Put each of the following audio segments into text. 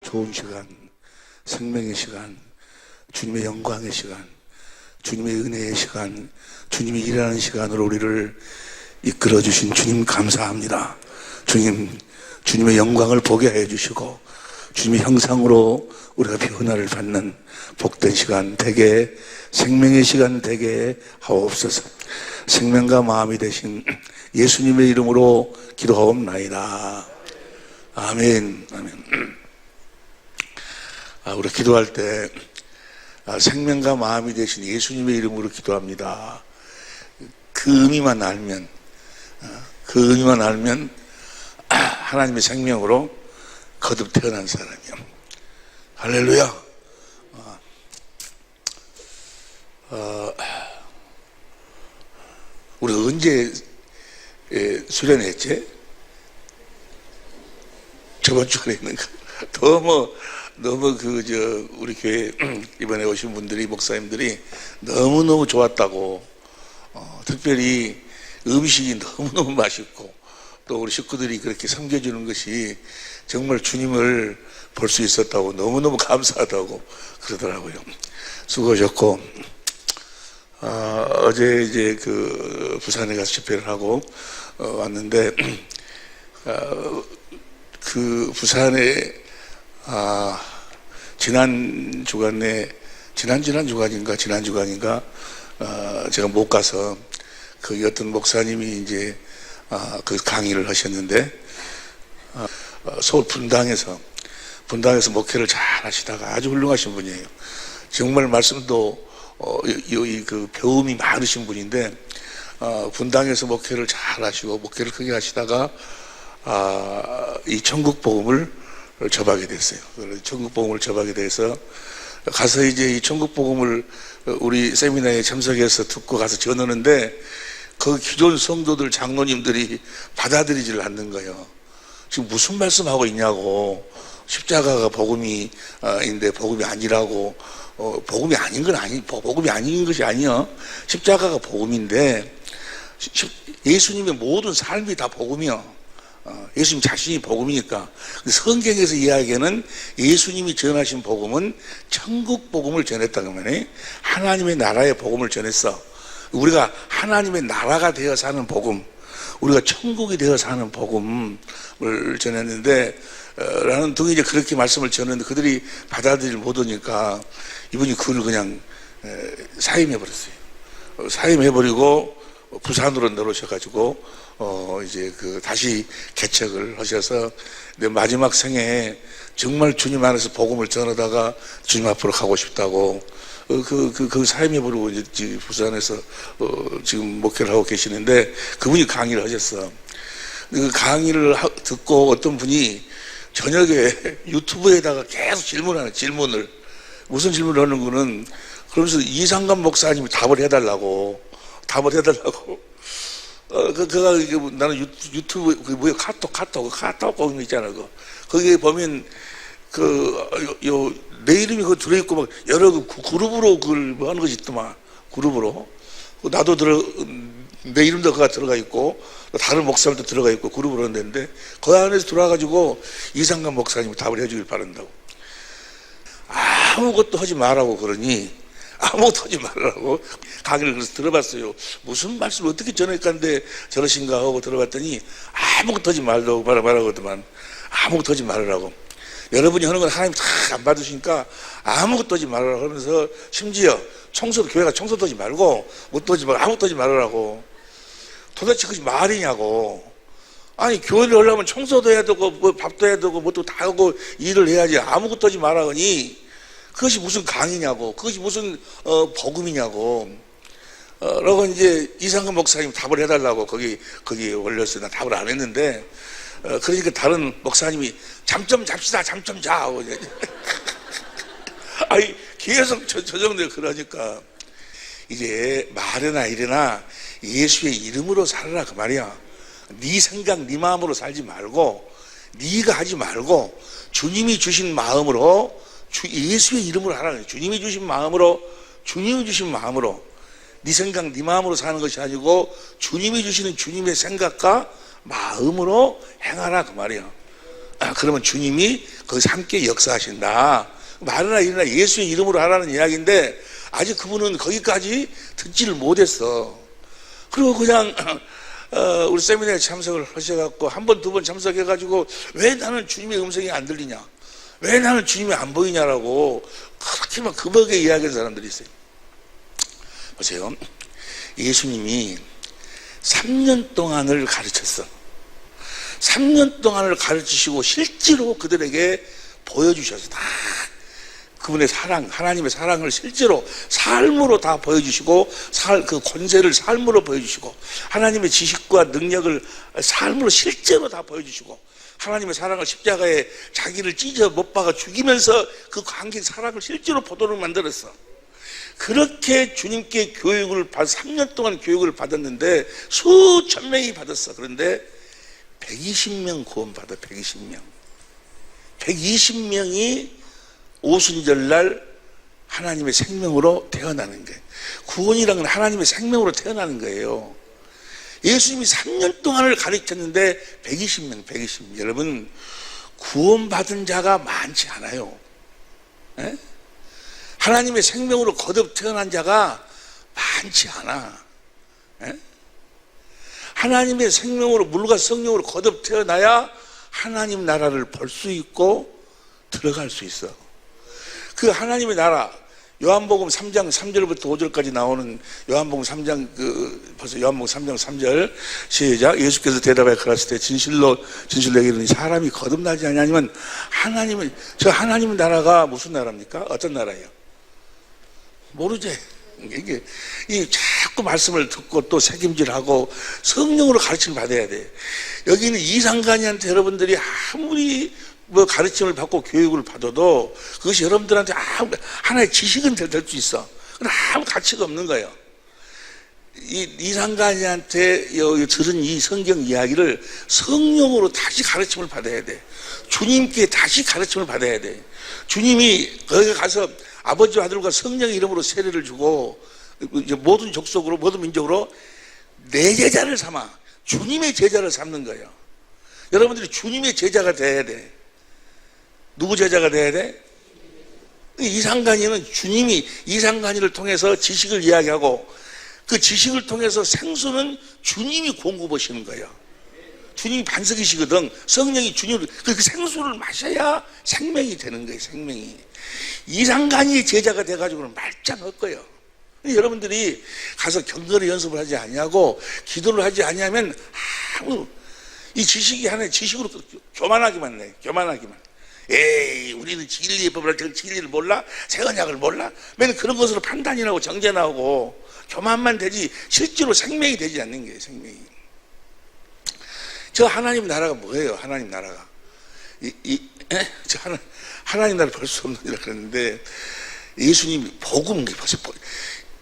좋은 시간, 생명의 시간, 주님의 영광의 시간, 주님의 은혜의 시간, 주님이 일하는 시간으로 우리를 이끌어 주신 주님 감사합니다. 주님, 주님의 영광을 보게 해 주시고 주님의 형상으로 우리가 변화를 받는 복된 시간 되게, 생명의 시간 되게 하옵소서. 생명과 마음이 되신 예수님의 이름으로 기도하옵나이다. 아멘. 아멘. 우리 기도할 때 생명과 마음이 되신 예수님의 이름으로 기도합니다. 그 의미만 알면 하나님의 생명으로 거듭 태어난 사람이요. 할렐루야. 우리 언제 수련했지? 저번 주에 했는가? 너무 우리 교회 이번에 오신 분들이, 목사님들이 너무너무 좋았다고, 특별히 음식이 너무너무 맛있고, 또 우리 식구들이 그렇게 섬겨주는 것이 정말 주님을 볼 수 있었다고, 너무너무 감사하다고 그러더라고요. 수고하셨고, 어제 이제 부산에 가서 집회를 하고 왔는데, 부산에 지난 주간인가 제가 못 가서 그 어떤 목사님이 이제 그 강의를 하셨는데, 서울 분당에서 목회를 잘 하시다가 아주 훌륭하신 분이에요. 정말 말씀도 그 배움이 많으신 분인데, 분당에서 목회를 잘 하시고 목회를 크게 하시다가 이 천국 복음을 접하게 됐어요. 천국 복음을 접하게 돼서 가서 이제 이 천국 복음을 우리 세미나에 참석해서 듣고 가서 전하는데, 그 기존 성도들, 장로님들이 받아들이질 않는 거예요. 지금 무슨 말씀하고 있냐고. 십자가가 복음이 인데 복음이 아니라고. 복음이 아닌 것이 아니요. 십자가가 복음인데 예수님의 모든 삶이 다 복음이요. 예수님 자신이 복음이니까. 성경에서 이야기하는 예수님이 전하신 복음은 천국 복음을 전했다고 말해. 하나님의 나라의 복음을 전했어. 우리가 하나님의 나라가 되어 사는 복음, 우리가 천국이 되어 사는 복음을 전했는데, 라는 등이 이제 그렇게 말씀을 전했는데 그들이 받아들이지 못하니까 이분이 그걸 그냥 사임해버렸어요. 사임해버리고 부산으로 내려오셔가지고 이제 다시 개척을 하셔서 내 마지막 생에 정말 주님 안에서 복음을 전하다가 주님 앞으로 가고 싶다고 사임해버리고 이제 부산에서 지금 목회를 하고 계시는데, 그분이 강의를 하셨어. 그 강의를 듣고 어떤 분이 저녁에 유튜브에다가 계속 질문을 무슨 질문을 하는 거는, 그러면서 이상관 목사님이 답을 해달라고 나는 유튜브 카톡 있잖아. 거기에 보면 내 이름이 그거 들어있고 막 여러 그룹으로 그걸 뭐 하는 것이 있더만. 그룹으로 나도 내 이름도 거가 들어가 있고 다른 목사들도 들어가 있고 그룹으로 하는데, 그 안에서 들어와가지고 이상관 목사님이 답을 해주길 바란다고. 아무것도 하지 말라고 그러니, 아무것도 하지 말라고 강의를 그래서 들어봤어요. 무슨 말씀을 어떻게 전할까는데 저러신가 하고 들어봤더니 아무것도 하지 말라고 말하거든만. 아무것도 하지 말으라고. 여러분이 하는 건 하나님 다 안 받으시니까 아무것도 하지 말으라고 하면서, 심지어 교회가 청소도 하지 말고 뭣도 하지 말고 아무것도 하지 말으라고. 도대체 그게 말이냐고. 아니, 교회를 하려면 청소도 해야 되고 뭐 밥도 해야 되고 뭣도 다 하고 일을 해야지. 아무것도 하지 말라니 그것이 무슨 강의냐고. 그것이 무슨 복음이냐고. 라고 이제 이상근 목사님 답을 해달라고 거기 올렸어요. 나 답을 안 했는데, 그러니까 다른 목사님이 잠 좀 잡시다, 잠 좀 자 하고 아니, 계속 저 정도에 그러니까 이제 말이나 이래나 예수의 이름으로 살아라 그 말이야. 네 생각, 네 마음으로 살지 말고, 네가 하지 말고 주님이 주신 마음으로, 예수의 이름으로 하라. 주님이 주신 마음으로 네 생각, 네 마음으로 사는 것이 아니고 주님이 주시는 주님의 생각과 마음으로 행하라 그 말이야. 그러면 주님이 거기서 함께 역사하신다. 말이나 일이나 예수의 이름으로 하라는 이야기인데 아직 그분은 거기까지 듣지를 못했어. 그리고 그냥 우리 세미나에 참석을 하셔갖고 한 번, 두 번 참석해가지고 왜 나는 주님의 음성이 안 들리냐, 왜 나는 주님이 안 보이냐라고 그렇게 막 급하게 이야기하는 사람들이 있어요. 보세요. 예수님이 3년 동안을 가르쳤어. 3년 동안을 가르치시고 실제로 그들에게 보여주셔서 다 그분의 사랑, 하나님의 사랑을 실제로 삶으로 다 보여주시고 그 권세를 삶으로 보여주시고 하나님의 지식과 능력을 삶으로 실제로 다 보여주시고 하나님의 사랑을 십자가에 자기를 찢어 못 박아 죽이면서 그 관계 사랑을 실제로 보도록 만들었어. 그렇게 주님께 교육을 3년 동안 교육을 받았는데 수천 명이 받았어. 그런데 120명 구원받아. 120명 120명이 오순절날 하나님의 생명으로 태어나는 거예요. 구원이란 건 하나님의 생명으로 태어나는 거예요. 예수님이 3년 동안을 가르쳤는데 120명. 여러분, 구원받은 자가 많지 않아요. 에? 하나님의 생명으로 거듭 태어난 자가 많지 않아. 에? 하나님의 생명으로, 물과 성령으로 거듭 태어나야 하나님 나라를 볼 수 있고 들어갈 수 있어. 그 하나님의 나라, 요한복음 3장 3절부터 5절까지 나오는 요한복음 3장, 벌써 요한복음 3장 3절, 시작. 예수께서 대답하여 가라사대 때 진실로 내게 이르니 사람이 거듭나지 아니하면 저 하나님의 나라가 무슨 나라입니까? 어떤 나라예요? 모르지. 이게 자꾸 말씀을 듣고 또 책임질하고 성령으로 가르침을 받아야 돼. 여기는 이상간이한테 여러분들이 아무리 가르침을 받고 교육을 받아도 그것이 여러분들한테 하나의 지식은 될 수 있어. 그러나 아무 가치가 없는 거예요. 이상간이한테 들은 이 성경 이야기를 성령으로 다시 가르침을 받아야 돼. 주님께 다시 가르침을 받아야 돼. 주님이 거기 가서 아버지와 아들과 성령의 이름으로 세례를 주고 모든 족속으로 모든 민족으로 내 제자를 삼아 주님의 제자를 삼는 거예요. 여러분들이 주님의 제자가 돼야 돼. 누구 제자가 돼야 돼? 이상간이는 주님이 이상간이를 통해서 지식을 이야기하고 그 지식을 통해서 생수는 주님이 공급하시는 거예요. 주님이 반석이시거든. 성령이 주님을 그 생수를 마셔야 생명이 되는 거예요. 생명이. 이상간이의 제자가 돼가지고는 말짱할 거예요. 여러분들이 가서 경건의 연습을 하지 아니하고 기도를 하지 아니하면 아무 이 지식이 하나의 지식으로 교만하기만 해. 교만하기만. 에이, 우리는 진리의 법을 진리를 몰라? 새 언약을 몰라? 맨 그런 것으로 판단이 나고 정죄 나오고 교만만 되지 실제로 생명이 되지 않는 거예요. 생명이. 저 하나님 나라가 뭐예요? 하나님 나라가 하나님 나라 볼 수 없는 일이라 그랬는데 예수님이 복음,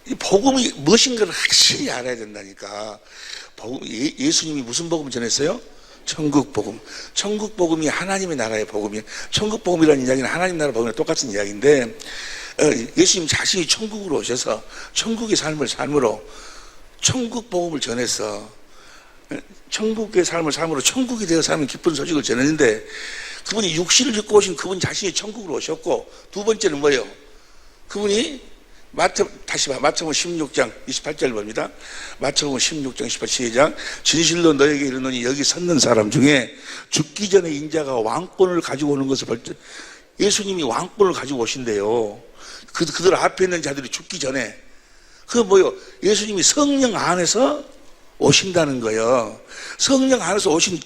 이 복음이 무엇인가를 확실히 알아야 된다니까. 예수님이 무슨 복음 전했어요? 천국 복음. 천국 복음이 하나님의 나라의 복음이에요. 천국 복음이라는 이야기는 하나님 나라 복음이랑 똑같은 이야기인데 예수님 자신이 천국으로 오셔서 천국의 삶을 삶으로 천국 복음을 전해서 천국의 삶을 삶으로 천국이 되어 사는 기쁜 소식을 전했는데 그분이 육신을 입고 오신 그분 자신이 천국으로 오셨고 두 번째는 뭐예요? 그분이 마태복음 16장 28절 봅니다. 마태복음 16장 28절 시작. 진실로 너에게 이르노니 여기 섰는 사람 중에 죽기 전에 인자가 왕권을 가지고 오는 것을 볼 때 예수님이 왕권을 가지고 오신대요. 그들 앞에 있는 자들이 죽기 전에 그 뭐요? 예수님이 성령 안에서 오신다는 거예요. 성령 안에서 오신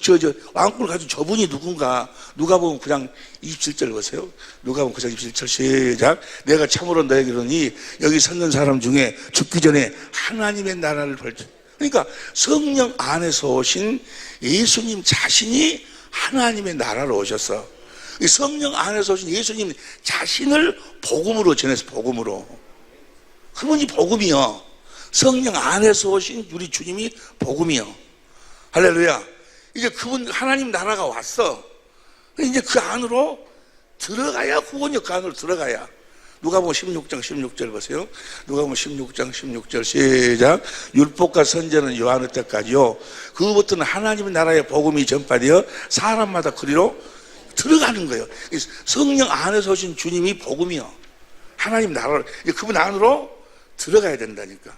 왕권을 가진 저분이 누군가. 누가복음 9장 27절 보세요. 누가복음 9장 27절 시작. 내가 참으로 너에게 이르노니 여기 섰는 사람 중에 죽기 전에 하나님의 나라를 볼 때. 그러니까 성령 안에서 오신 예수님 자신이 하나님의 나라로 오셨어. 이 성령 안에서 오신 예수님 자신을 복음으로 전해서 복음으로. 그분이 복음이요. 성령 안에서 오신 우리 주님이 복음이요. 할렐루야. 이제 그분 하나님 나라가 왔어. 이제 그 안으로 들어가야 구원이 그 안으로 들어가야. 누가복음 16장 16절 보세요. 누가복음 16장 16절 시작. 율법과 선지자는 요한의 때까지요. 그부터는 하나님 나라의 복음이 전파되어 사람마다 그리로 들어가는 거예요. 성령 안에서 오신 주님이 복음이요. 하나님 나라로, 그분 안으로 들어가야 된다니까.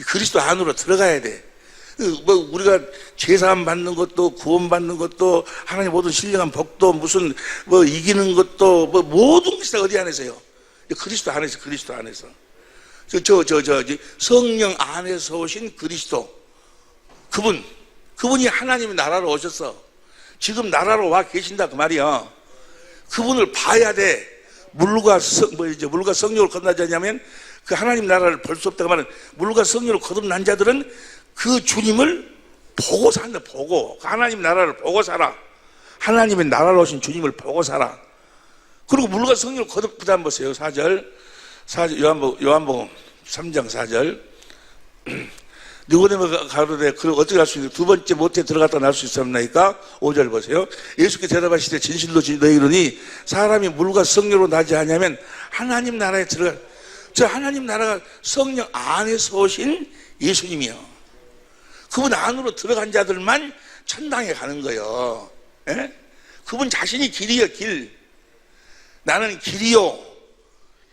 그리스도 안으로 들어가야 돼. 뭐 우리가 제사함 받는 것도 구원 받는 것도 하나님 모든 신령한 복도 무슨 뭐 이기는 것도 뭐 모든 것이 다 어디 안에서요? 그리스도 안에서, 그리스도 안에서. 성령 안에서 오신 그리스도. 그분이 하나님의 나라로 오셔서 지금 나라로 와 계신다 그 말이야. 그분을 봐야 돼. 물과 성령을 거듭나지 않냐면 그 하나님 나라를 볼 수 없다 그 말은, 물과 성령을 거듭난 자들은 그 주님을 보고 산다. 보고 하나님 나라를 보고 살아. 하나님의 나라로 오신 주님을 보고 살아. 그리고 물과 성령을 거듭, 그 다음 보세요. 4절 요한복음 3장 4절 니고데모가 가로되 그를 어떻게 할 수 있는, 두 번째 모태에 들어갔다 나올 수 있었나이까? 5절 보세요. 예수께 대답하시되 진실로 너희에게 이르니 사람이 물과 성령으로 나지 않으면 하나님 나라에 들어가. 저 하나님 나라가 성령 안에서 오신 예수님이요. 그분 안으로 들어간 자들만 천당에 가는 거예요. 예? 그분 자신이 길이요, 길. 나는 길이요.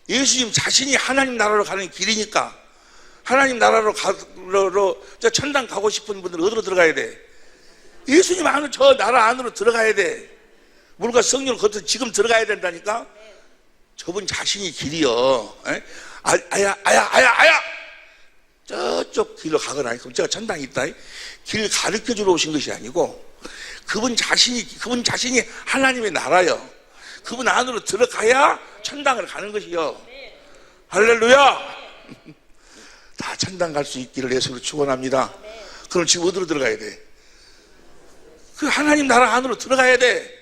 예수님 자신이 하나님 나라로 가는 길이니까. 하나님 나라로 천당 가고 싶은 분들은 어디로 들어가야 돼? 예수님 안으로, 저 나라 안으로 들어가야 돼. 물과 성령을 거쳐 지금 들어가야 된다니까. 저분 자신이 길이요. 에? 아야 저쪽 길로 가거나, 그럼 제가 천당이 있다. 길 가르쳐 주러 오신 것이 아니고 그분 자신이 하나님의 나라요. 그분 안으로 들어가야 천당을 가는 것이요. 할렐루야. 다 천당 갈 수 있기를 예수로 축원합니다. 그럼 지금 어디로 들어가야 돼? 그 하나님 나라 안으로 들어가야 돼.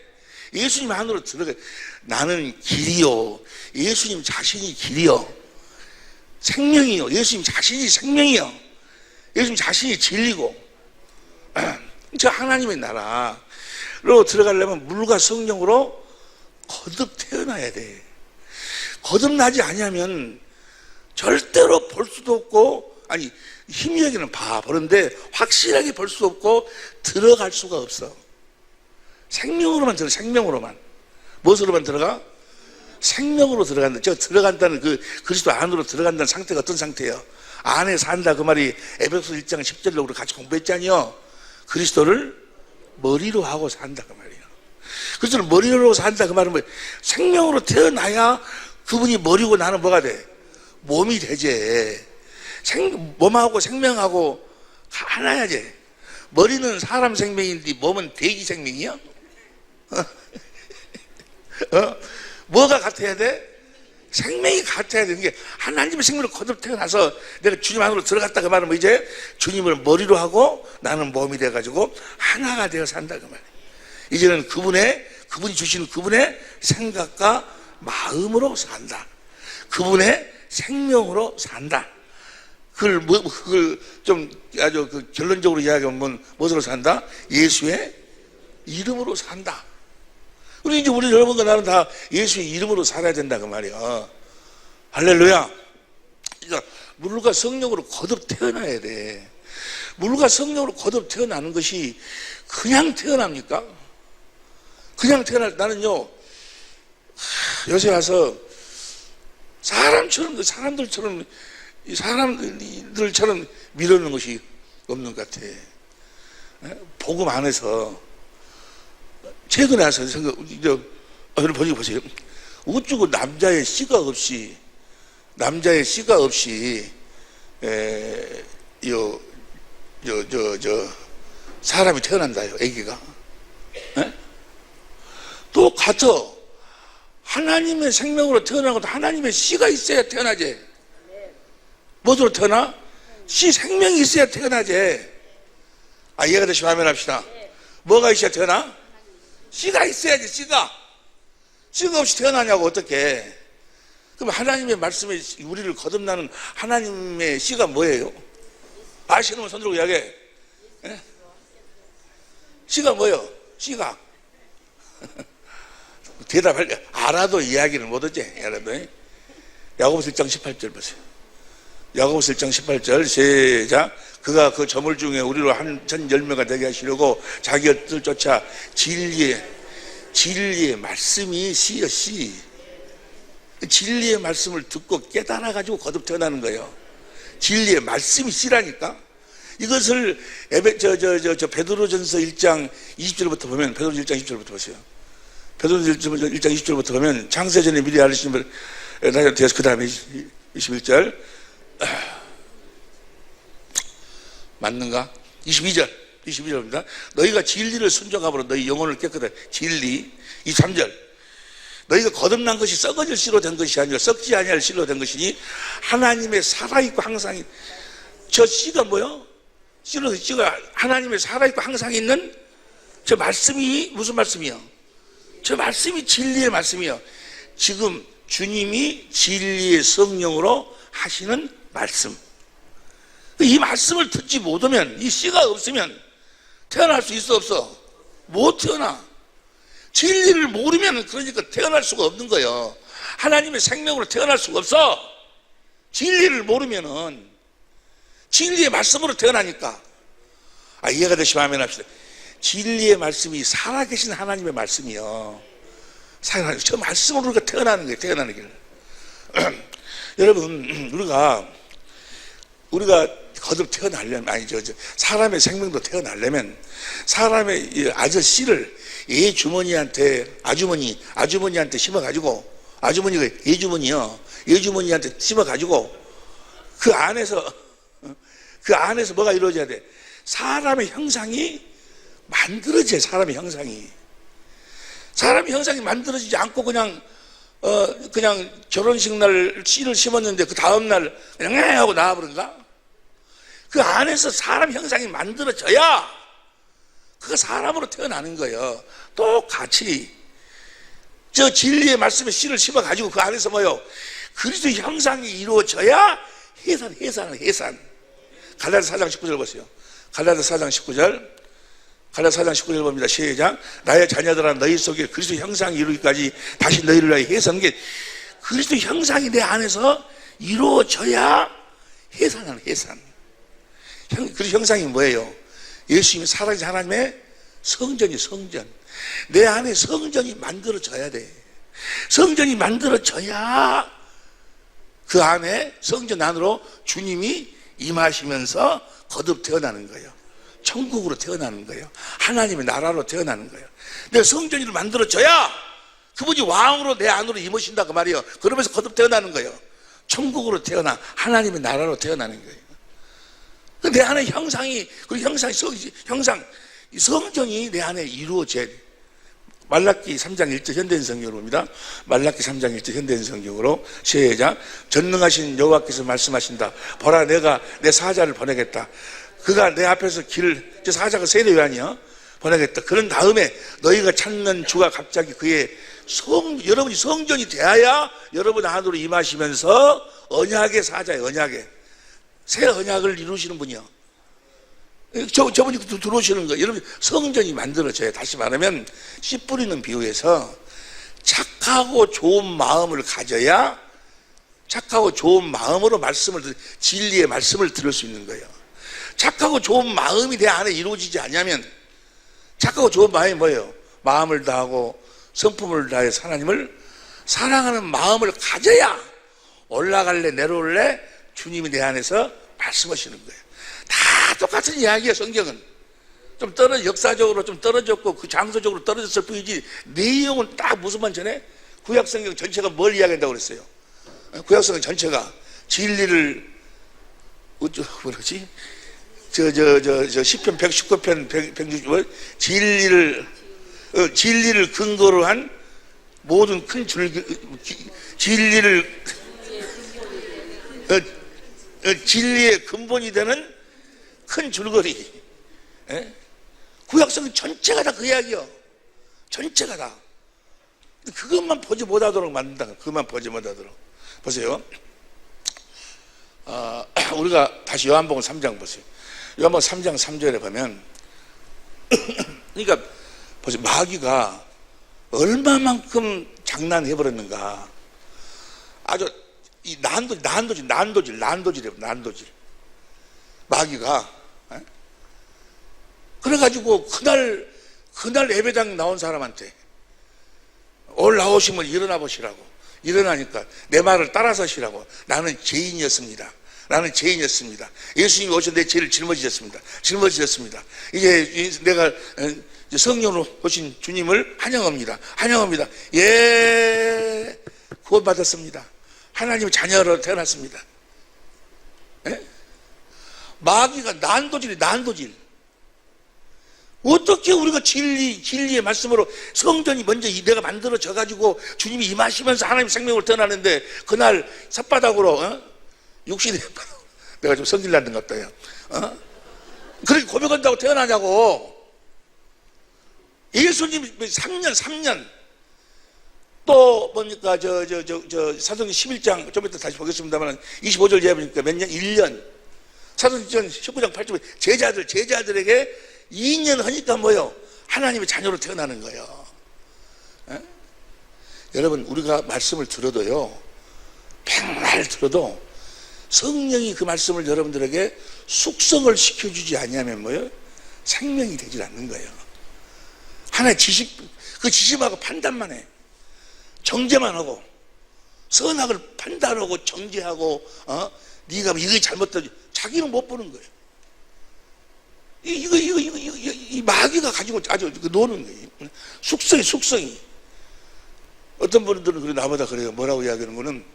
예수님 안으로 들어가야 돼. 나는 길이요. 예수님 자신이 길이요. 생명이요. 예수님 자신이 생명이요. 예수님 자신이 진리고. 저 하나님의 나라로 들어가려면 물과 성령으로 거듭 태어나야 돼. 거듭나지 않으면 절대로 볼 수도 없고, 아니 힘이여기는 보는데 확실하게 볼 수 없고 들어갈 수가 없어. 생명으로만 들어. 생명으로만. 무엇으로만 들어가? 생명으로 들어간다. 저 들어간다는 그 그리스도 안으로 들어간다는 상태가 어떤 상태예요? 안에 산다 그 말이 에베소서 1장 10절로 우리 같이 공부했잖아요. 그리스도를 머리로 하고 산다 그 말이에요. 그리스도를 머리로 산다 그 말은 뭐예요? 생명으로 태어나야 그분이 머리고 나는 뭐가 돼? 몸이 되지. 몸하고 생명하고 하나야지. 머리는 사람 생명인데 몸은 돼지 생명이야? 뭐가 같아야 돼? 생명이 같아야 되는 게, 하나님의 생명을 거듭 태어나서 내가 주님 안으로 들어갔다 그 말은 뭐 이제 주님을 머리로 하고 나는 몸이 돼가지고 하나가 되어 산다 그 말이에요. 이제는 그분이 주시는 그분의 생각과 마음으로 산다. 그분의 생명으로 산다. 그걸 좀 아주 결론적으로 이야기하면 무엇으로 산다? 예수의 이름으로 산다. 우리 여러분과 나는 다 예수의 이름으로 살아야 된다 그 말이야. 할렐루야. 그러니까 물과 성령으로 거듭 태어나야 돼. 물과 성령으로 거듭 태어나는 것이 그냥 태어납니까? 그냥 나는요, 요새 와서 사람들처럼 미루는 것이 없는 것 같아. 복음 안에서 최근에 와서 여러분 보세요. 우쭈고 남자의 씨가 없이 사람이 태어난다요. 아기가. 또 같아. 하나님의 생명으로 태어나고도 하나님의 씨가 있어야 태어나지. 무엇으로 태어나? 씨 생명이 있어야 태어나지. 이해가 되시면 하면 합시다. 뭐가 있어야 태어나? 씨가 있어야지. 씨가 없이 태어나냐고 어떻게? 그럼 하나님의 말씀에 우리를 거듭나는 하나님의 씨가 뭐예요? 아시는 분 손 들고 이야기해. 예? 씨가 뭐예요? 씨가 대답할 알아도 이야기를 못하지. 알아도. 야고보서 1장 18절 보세요. 야고보서 1장 18절 시작. 그가 그 저물 중에 우리로 한 천 열매가 되게 하시려고 자기 뜻을 쫓아 진리의 진리의 말씀이 씨여 씨. 진리의 말씀을 듣고 깨달아가지고 거듭 태어나는 거예요. 진리의 말씀이 씨라니까. 이것을 베드로전서 1장 20절부터 보면, 베드로전서 1장 20절부터 보세요. 베드로전서 1장 20절부터 보면, 창세전에 미리 알으신 분, 그 다음에 21절. 맞는가? 22절입니다. 너희가 진리를 순종함으로 너희 영혼을 깨끗하게. 진리. 23절. 너희가 거듭난 것이 썩어질 씨로 된 것이 아니라 썩지 아니할 씨로 된 것이니 하나님의 살아있고 항상, 저 씨가 뭐요? 씨가 하나님의 살아있고 항상 있는 저 말씀이 무슨 말씀이요? 저 말씀이 진리의 말씀이요. 지금 주님이 진리의 성령으로 하시는 말씀. 이 말씀을 듣지 못하면, 이 씨가 없으면 태어날 수 있어 없어? 못 태어나. 진리를 모르면 그러니까 태어날 수가 없는 거예요. 하나님의 생명으로 태어날 수가 없어. 진리를 모르면은 진리의 말씀으로 태어나니까. 이해가 되시면 아멘 합시다. 진리의 말씀이 살아계신 하나님의 말씀이요. 저 말씀으로 우리가 태어나는 거예요. 태어나는 길. 여러분, 우리가 거듭 태어나려면, 사람의 생명도 태어나려면 사람의 아저씨를 아주머니한테 심어가지고, 아주머니가 예주머니한테 심어가지고 그 안에서 뭐가 이루어져야 돼? 사람의 형상이 만들어져야. 사람의 형상이 만들어지지 않고 그냥 결혼식 날 씨를 심었는데 그 다음날 그냥 하고 나와버린가? 그 안에서 사람 형상이 만들어져야 그가 사람으로 태어나는 거예요. 똑같이 저 진리의 말씀에 씨를 심어가지고 그 안에서 뭐요? 그리스도 형상이 이루어져야 해산. 갈라디아 4장 19절 보세요. 갈라디아 4장 19절 봅니다. 시작. 나의 자녀들아 너희 속에 그리스도 형상이 이루기까지 다시 너희를 위하여 해산하는 게, 그리스도 형상이 내 안에서 이루어져야 해산. 그 형상이 뭐예요? 예수님이 살아계신 하나님의 성전. 내 안에 성전이 만들어져야 돼. 성전이 만들어져야 그 안에, 성전 안으로 주님이 임하시면서 거듭 태어나는 거예요. 천국으로 태어나는 거예요. 하나님의 나라로 태어나는 거예요. 내 성전을 만들어져야 그분이 왕으로 내 안으로 임하신다 그 말이에요. 그러면서 거듭 태어나는 거예요. 천국으로 태어나 하나님의 나라로 태어나는 거예요. 내 안에 형상이, 그 성전이 내 안에 이루어져야 돼. 말라기 3장 1절 현대인 성경으로 봅니다. 말라기 3장 1절 현대인 성경으로 시작. 전능하신 여호와께서 말씀하신다. 보라, 내가 내 사자를 보내겠다. 그가 내 앞에서 저 사자가 세례 요한이요, 보내겠다. 그런 다음에 너희가 찾는 주가 갑자기 여러분이 성전이 되어야 여러분 안으로 임하시면서 언약의 사자예요. 새 언약을 이루시는 분이요. 저분이 들어오시는 거예요. 여러분, 성전이 만들어져요. 다시 말하면 씨 뿌리는 비유에서 착하고 좋은 마음을 가져야, 착하고 좋은 마음으로 진리의 말씀을 들을 수 있는 거예요. 착하고 좋은 마음이 내 안에 이루어지지 않냐면, 착하고 좋은 마음이 뭐예요? 마음을 다하고 성품을 다해서 하나님을 사랑하는 마음을 가져야 올라갈래 내려올래 주님이 내 안에서 말씀하시는 거예요. 다 똑같은 이야기예요. 성경은 좀 역사적으로 좀 떨어졌고 그 장소적으로 떨어졌을 뿐이지 내용은 딱 무슨 말 전에 구약 성경 전체가 뭘 이야기한다고 그랬어요? 구약 성경 전체가 진리를 뭐지? 시편 119편 160번 진리를 근거로 한 모든 큰 진리의 근본이 되는 큰 줄거리. 구약성경 전체가 다 그 이야기요. 전체가 다. 그것만 보지 못하도록 만든다. 그것만 보지 못하도록. 보세요. 우리가 다시 요한복음 3장 보세요. 요한복음 3장 3절에 보면 그러니까 보세요. 마귀가 얼마만큼 장난해버렸는가. 아주 이 난도질이에요. 마귀가. 그래가지고 그날 예배당 나온 사람한테 올라오시면 일어나 보시라고. 일어나니까 내 말을 따라서 하시라고. 나는 죄인이었습니다. 나는 죄인이었습니다. 예수님이 오셔서 내 죄를 짊어지셨습니다. 짊어지셨습니다. 이제 내가 성령으로 오신 주님을 환영합니다. 환영합니다. 예, 구원받았습니다. 하나님의 자녀로 태어났습니다. 예? 마귀가 난도질이 난도질. 어떻게 우리가 진리의 말씀으로 성전이 먼저 내가 만들어져 가지고 주님이 임하시면서 하나님 생명을 떠나는데 그날 삿바닥으로 육신의 내가 좀 성질 나는 것 같아요. 그렇게 고백한다고 태어나냐고. 예수님 3년 또 뭡니까 사도행전 11장 좀 이따 다시 보겠습니다만 25절 이하에 보니까 몇 년? 1년. 사도행전 19장 8절에 제자들에게 2년 하니까 뭐요? 하나님의 자녀로 태어나는 거예요. 에? 여러분 우리가 말씀을 들어도요, 백날 들어도 성령이 그 말씀을 여러분들에게 숙성을 시켜주지 아니하면 뭐요? 생명이 되질 않는 거예요. 하나의 지식, 그 지식하고 판단만 해. 정죄만 하고 선악을 판단하고 정죄하고 네가 이게 잘못되지 자기는 못 보는 거예요. 이 마귀가 가지고 아주 노는 거예요. 숙성이. 어떤 분들은 그래 나보다 그래요. 뭐라고 이야기하는 거는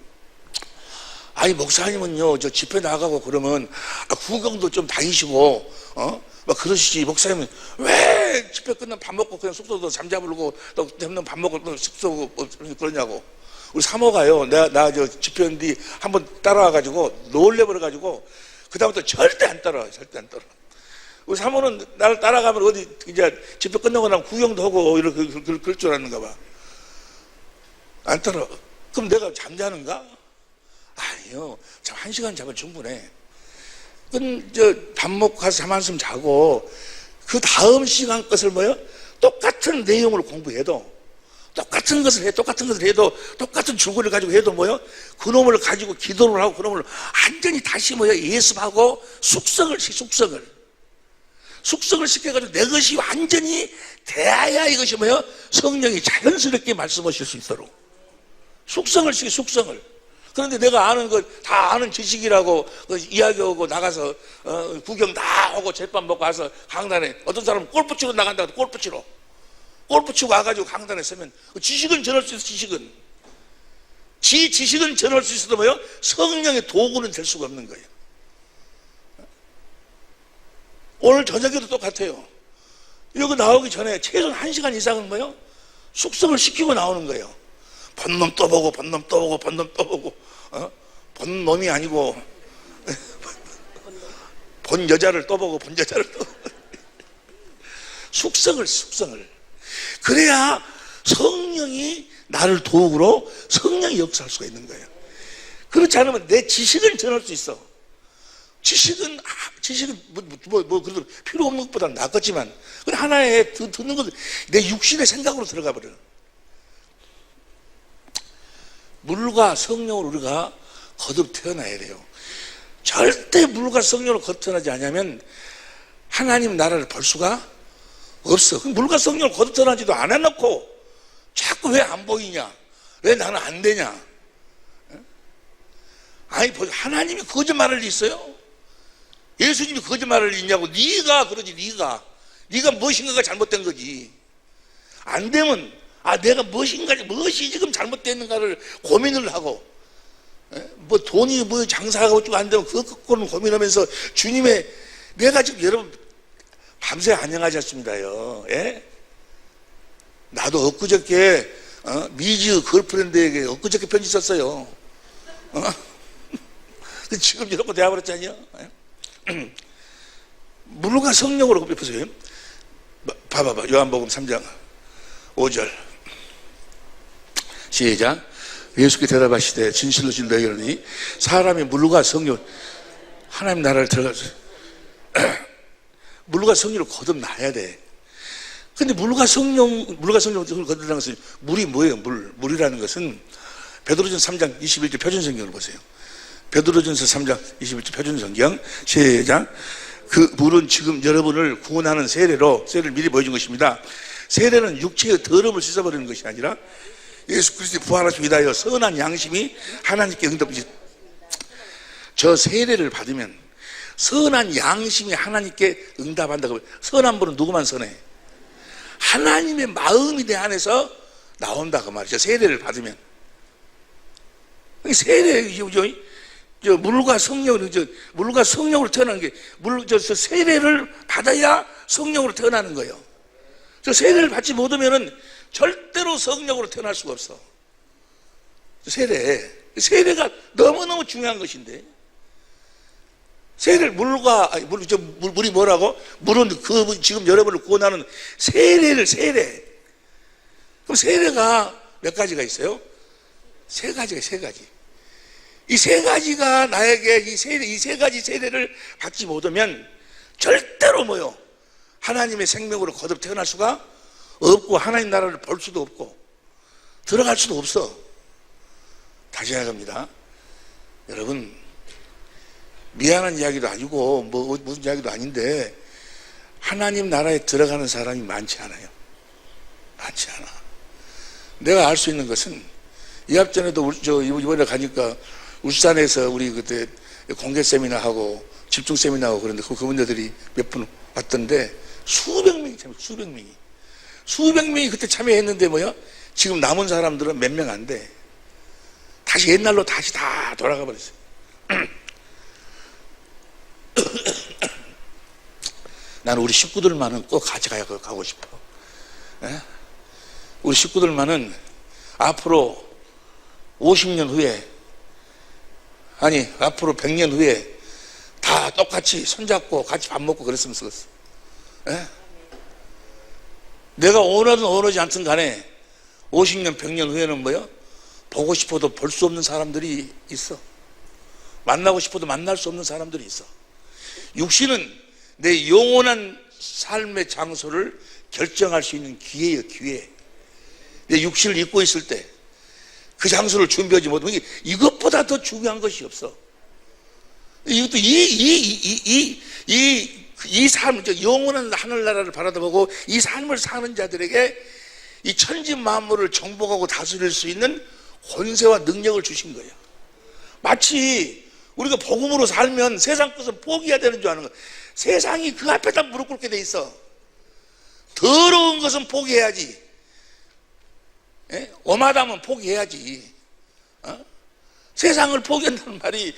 아니 목사님은요 저 집회 나가고 그러면 구경도 좀 다니시고 막 그러시지. 목사님은 왜 집회 끝나면 밥 먹고 그냥 숙소도 잠자부르고 또 되면 밥 먹고 또 숙소 그러냐고. 우리 사모가요. 나 저 집회 뒤 한번 따라와가지고 놀래버려가지고 그 다음부터 절대 안 따라와요. 절대 안 따라와. 우리 사모는 나를 따라가면 어디 이제 집회 끝나고 나면 구경도 하고 이렇게 그럴 줄 아는가 봐. 안 따라와. 그럼 내가 잠자는가? 아니요. 참 1시간 자면 충분해. 밥 먹고 가서 잠 한숨 자고 그 다음 시간 것을 뭐요? 똑같은 내용을 공부해도 똑같은 것을 해도 똑같은 줄거리를 가지고 해도 뭐요? 그놈을 가지고 기도를 하고 그놈을 완전히 다시 뭐요? 예습하고 숙성을 시켜가지고 내 것이 완전히 돼야 이것이 뭐요? 성령이 자연스럽게 말씀하실 수 있도록 숙성을. 그런데 내가 아는 거 다 아는 지식이라고 이야기하고 나가서 구경 다 하고 제밥 먹고 와서 강단에 어떤 사람은 골프 치러 나간다고 골프 치고 와가지고 강단에 서면 지식은 전할 수 있어. 지식은 전할 수 있어도 뭐요? 성령의 도구는 될 수가 없는 거예요. 오늘 저녁에도 똑같아요. 여기 나오기 전에 최소한 1시간 이상은 뭐요? 숙성을 시키고 나오는 거예요. 본놈 또 보고 본놈이 아니고 본 여자를 또 보고 숙성을. 그래야 성령이 나를 도구로 성령이 역사할 수가 있는 거예요. 그렇지 않으면 내 지식은 전할 수 있어. 지식은 그래도 필요 없는 것보다는 낫겠지만 하나의 듣는 것은 내 육신의 생각으로 들어가 버려. 물과 성령으로 우리가 거듭 태어나야 돼요. 절대 물과 성령으로 거듭 태어나지 않으면 하나님 나라를 볼 수가 없어. 물과 성령으로 거듭 태어나지도 안 해놓고 자꾸 왜 안 보이냐? 왜 나는 안 되냐? 아니 하나님이 거짓말을 있어요? 예수님이 거짓말을 있냐고. 네가 그러지. 네가 무엇인가가 잘못된 거지. 안 되면 내가 무엇이 지금 잘못됐는가를 고민을 하고 뭐 돈이 뭐 장사하고 쭉 안 되면 그거는 고민하면서 주님의 내가 지금 여러분 밤새 안녕하지 않습니다요. 예? 나도 엊그저께 미즈 걸프렌드에게 엊그저께 편지 썼어요. 지금 이렇게 되어버렸잖아요. 물과 성령으로 보세요. 봐봐. 요한복음 3장 5절 시작. 예수께 대답하시되 진실로 너희에게 이르노니 사람이 물과 성령 하나님 나라를 들어가서 물과 성령을 거듭나야 돼. 근데 물과 성령을 거듭나는 것은 물이 뭐예요? 물이라는 것은 베드로전서 3장 21절 표준성경을 보세요. 베드로전서 3장 21절 표준성경 시작. 그 물은 지금 여러분을 구원하는 세례를 미리 보여준 것입니다. 세례는 육체의 더러움을 씻어버리는 것이 아니라 예수 그리스도의 부활하심을 위하여 선한 양심이 하나님께 응답하시. 저 세례를 받으면 선한 양심이 하나님께 응답한다고. 선한 분은 누구만 선해? 하나님의 마음이 내 안에서 나온다 그 말이죠. 세례를 받으면. 세례, 물과 성령으로 태어나는 게, 세례를 받아야 성령으로 태어나는 거예요. 저 세례를 받지 못하면은 절대로 성령으로 태어날 수가 없어. 세례가 너무너무 중요한 것인데. 세례를 물이 뭐라고? 물은 지금 여러분을 구원하는 세례. 그럼 세례가 몇 가지가 있어요? 세 가지가. 이 세 가지가 나에게 이 세 가지 세례를 받지 못하면 절대로 뭐요? 하나님의 생명으로 거듭 태어날 수가 없고 하나님 나라를 볼 수도 없고 들어갈 수도 없어. 다시 나갑니다. 여러분, 미안한 이야기도 아니고 무슨 이야기도 아닌데 하나님 나라에 들어가는 사람이 많지 않아요. 많지 않아. 내가 알 수 있는 것은 이 앞전에도 이번에 가니까 울산에서 우리 그때 공개 세미나 하고 집중 세미나 하고 그런데 그분들이 몇 분 왔던데 수백 명이 그때 참여했는데 지금 남은 사람들은 몇 명 안 돼. 다시 옛날로 다시 다 돌아가 버렸어요. 나는 우리 식구들만은 꼭 가고 싶어. 에? 우리 식구들만은 앞으로 50년 후에, 아니 앞으로 100년 후에 다 똑같이 손잡고 같이 밥 먹고 그랬으면 좋겠어. 내가 원하든 원하지 않든 간에 50년 100년 후에는 보고 싶어도 볼 수 없는 사람들이 있어. 만나고 싶어도 만날 수 없는 사람들이 있어. 육신은 내 영원한 삶의 장소를 결정할 수 있는 기회예요. 기회. 내 육신을 입고 있을 때 그 장소를 준비하지 못하면 이것보다 더 중요한 것이 없어. 이것도 이 삶, 영원한 하늘나라를 바라다보고 이 삶을 사는 자들에게 이 천지 만물을 정복하고 다스릴 수 있는 권세와 능력을 주신 거예요. 마치 우리가 복음으로 살면 세상 것은 포기해야 되는 줄 아는 거야. 세상이 그 앞에다 무릎 꿇게 돼 있어. 더러운 것은 포기해야지. 오마담은 포기해야지. 세상을 포기한다는 말이